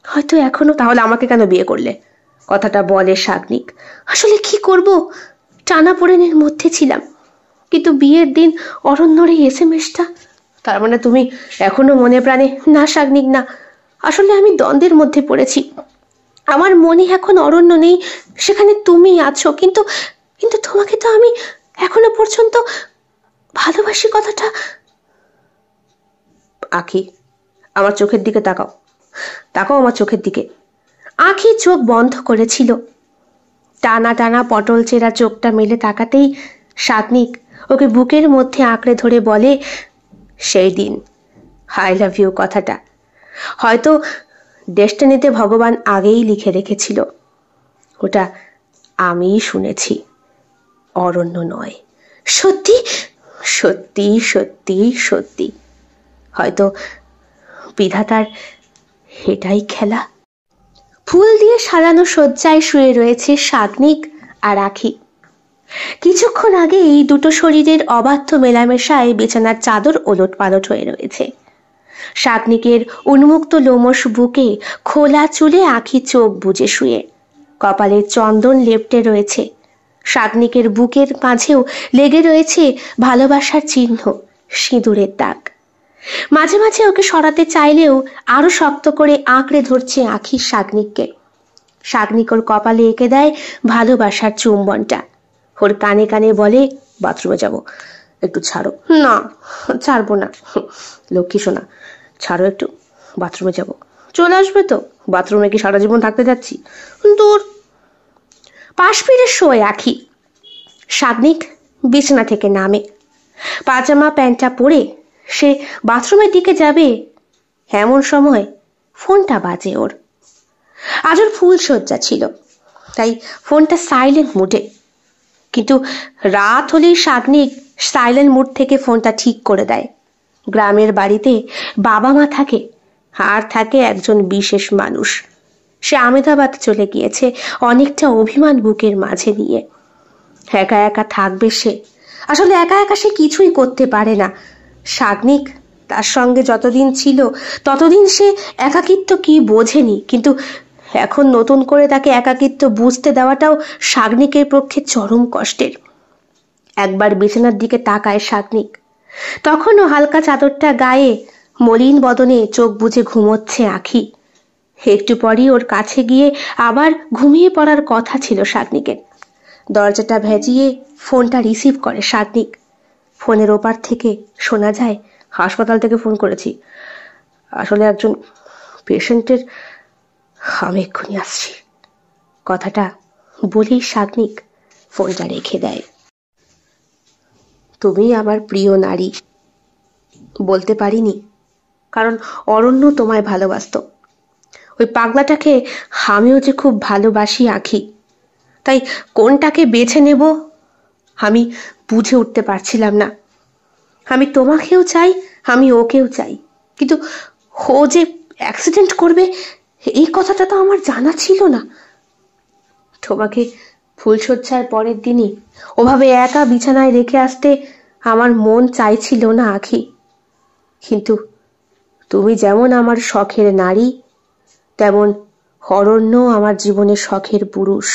হয়তো এখনো। তাহলে আমাকে কেন বিয়ে করলে? কথাটা বলে শাগনিক। আসলে কি করব, টানাপোড়েনের মধ্যে ছিলাম। কিন্তু বিয়ের দিন অরণ্যর এই এসএমএসটা, তার মানে তুমি এখনো মনে প্রাণে? না শাগনিক না, আসলে আমি দ্বন্দ্বের মধ্যে পড়েছি। আমার মনে এখন অরণ্য নেই, সেখানে তুমি আছো, কিন্তু কিন্তু তোমাকে তো আমি এখনো পর্যন্ত ভালোবাসি। কথাটা। আখি, আমার চোখের দিকে তাকাও, তাকাও আমার চোখের দিকে। আখি চোখ বন্ধ করেছিল। টানা টানা পটল চেরা চোখটা মেলে তাকাতেই শাগনিক ওকে বুকের মধ্যে আঁকড়ে ধরে বলে, সেই দিন আই লাভ ইউ কথাটা হয়তো ডেস্টিনিতে ভগবান আগেই লিখে রেখেছিল। ওটা আমিই শুনেছি, অরণ্য নয়। সত্যি সত্যি সত্যি সত্যি, হয়তো বিধাতার এটাই খেলা। ফুল দিয়ে সাজানো শয্যায় শুয়ে রয়েছে শাগনিক আর আখি। কিছুক্ষণ আগে এই দুটো শরীরের অবাধ্য মেলামেশায় বিছানার চাদর ওলট পালট হয়ে রয়েছে। শাগনিকের উন্মুক্ত লোমশ বুকে খোলা চুলে আখি চোখ বুজে শুয়ে, কপালে চন্দন লেপ্টে রয়েছে। শাগনিকের বুকের মাঝেও লেগে রয়েছে ভালোবাসার চিহ্ন, সিঁদুরের দাগ। মাঝে মাঝে ওকে সরাতে চাইলেও আরো শক্ত করে আঁকড়ে ধরছে আখি শাগনিককে। শাগনিক ওর কপালে এঁকে দেয় ভালোবাসার চুম্বনটা, ওর কানে কানে বলে, বাথরুমে যাব, একটু ছাড়ো। না, ছাড়বো না লক্ষ্মী সোনা, ছাড়ো একটু, বাথরুমে যাব। চলে আসবে তো? বাথরুমে কি সারা জীবন থাকতে যাচ্ছি? দূর। পাশ ফিরে শোয় আখি। শাগনিক বিছানা থেকে নামে, পাজামা প্যান্টটা পরে সে বাথরুমের দিকে যাবে, এমন সময় ফোনটা বাজে ওর। আজ ওর ফুল সজ্জা ছিল, তাই ফোনটা সাইলেন্ট মুডে। কিন্তু রাত হলেই শাগনিক সাইলেন্ট মুড থেকে ফোনটা ঠিক করে দেয়। গ্রামের বাড়িতে বাবা মা থাকে, আর থাকে একজন বিশেষ মানুষ। সে আমেদাবাদ চলে গিয়েছে অনেকটা অভিমান বুকের মাঝে নিয়ে। একা একা থাকবে সে, আসলে একা একা সে কিছুই করতে পারে না। শাগনিক তার সঙ্গে যতদিন ছিল ততদিন সে একাকিত্ব কি বোঝেনি, কিন্তু এখন নতুন করে তাকে একাকিত্ব বুঝতে দেওয়াটাও শাগনিকের পক্ষে চরম কষ্টের। একবার বিছানার দিকে তাকায় শাগনিক, তখনও হালকা চাদরটা গায়ে, মলিন বদনে চোখ বুজে ঘুমোচ্ছে আখি। একটু পরই ওর কাছে গিয়ে আবার ঘুমিয়ে পড়ার কথা ছিল শাগনিকের। দরজাটা ভেজিয়ে ফোনটা রিসিভ করে শাগনিক। ফোনের ওপার থেকে শোনা যায়, হাসপাতাল থেকে ফোন করেছি, আসলে একজন পেশেন্টের, আমি এক্ষুনি আসছি। কথাটা বলেই শাগনিক ফোনটা রেখে দেয়। তুমি আমার প্রিয় নারী, বলতে পারিনি কারণ অরণ্য তোমায় ভালোবাসত। ওই পাগলাটাকে আমিও যে খুব ভালোবাসি আখি, তাই কোনটাকে বেছে নেব আমি বুঝে উঠতে পারছিলাম না। আমি তোমাকেও চাই, আমি ওকেও চাই, কিন্তু ও যে অ্যাক্সিডেন্ট করবে এই কথাটা তো আমার জানা ছিল না। তোমাকে ফুলশয্যার পরের দিনই ওভাবে একা বিছানায় রেখে আসতে আমার মন চাইছিল না আখি, কিন্তু তুমি যেমন আমার শখের নারী, তেমন অরণ্য আমার জীবনে শখের পুরুষ।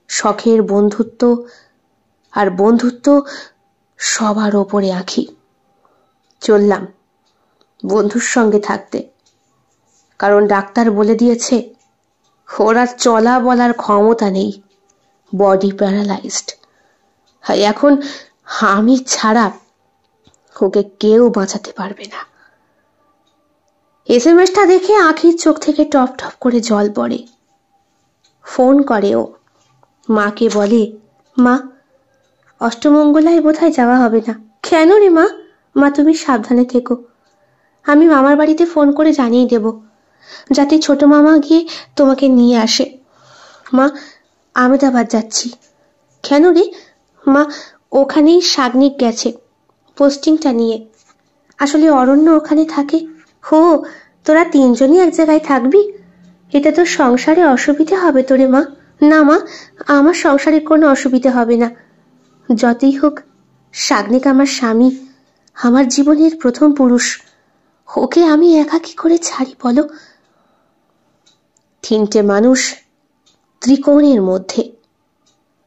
শখের বন্ধুত্ব, আর বন্ধুত্ব সবার ওপরে আখি। চললাম বন্ধুর সঙ্গে থাকতে, কারণ ডাক্তার বলে দিয়েছে ওর আর চলা বলার ক্ষমতা নেই, বডি প্যারালাইজড। এখন আমি ছাড়া ওকে কেউ বাঁচাতে পারবে না। এসএমএসটা দেখে আখির চোখ থেকে টপ টপ করে জল পড়ে। ফোন করে ও, মাকে বলে, মা অষ্টমঙ্গলায় বোধহয় যাওয়া হবে না। কেন রে মা? মা তুমি সাবধানে থেকো, আমি মামার বাড়িতে ফোন করে জানিয়ে দেব যাতে ছোট মামা গিয়ে তোমাকে নিয়ে আসে। মা আমেদাবাদ যাচ্ছি। কেন রে? মা ওখানেই শাগনিক গেছে পোস্টিংটা নিয়ে, আসলে অরণ্য ওখানে থাকে। হো, তোরা তিনজনই এক জায়গায় থাকবি? এটা তো সংসারে অসুবিধে হবে তোরে মা। না মা, আমার সংসারে কোনো অসুবিধে হবে না। যতই হোক শাগনিক আমার স্বামী, আমার জীবনের প্রথম পুরুষ, ওকে আমি একা কি করে ছাড়ি বলো? তিনটে মানুষ ত্রিকোণের মধ্যে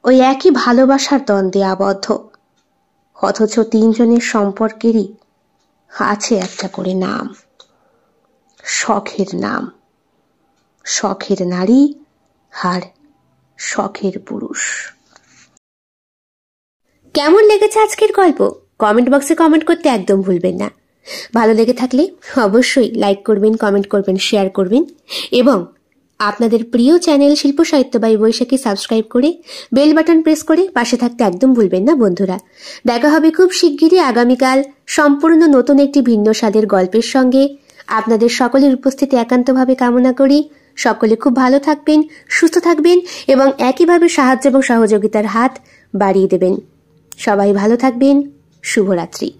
ওই একই ভালোবাসার দ্বন্দ্বে আবদ্ধ। অথচ তিনজনের সম্পর্কেরই আছে একটা করে নাম, শখের নাম, শখের নারী আর শখের পুরুষ। কেমন লেগেছে আজকের গল্প কমেন্ট বক্সে কমেন্ট করতে একদম ভুলবেন না। ভালো লেগে থাকলে অবশ্যই লাইক করবেন, কমেন্ট করবেন, শেয়ার করবেন এবং আপনাদের প্রিয় চ্যানেল শিল্প সাহিত্য বাই বৈশাখী সাবস্ক্রাইব করে বেল বাটন প্রেস করে পাশে থাকতে একদম ভুলবেন না বন্ধুরা। দেখা হবে খুব শিগগিরই আগামীকাল সম্পূর্ণ নতুন একটি ভিন্ন স্বাদের গল্পের সঙ্গে। আপনাদের সকলের উপস্থিতি একান্তভাবে কামনা করি। সকলে খুব ভালো থাকবেন, সুস্থ থাকবেন এবং একইভাবে সাহায্য এবং সহযোগিতার হাত বাড়িয়ে দেবেন। সবাই ভালো থাকবেন। শুভরাত্রি।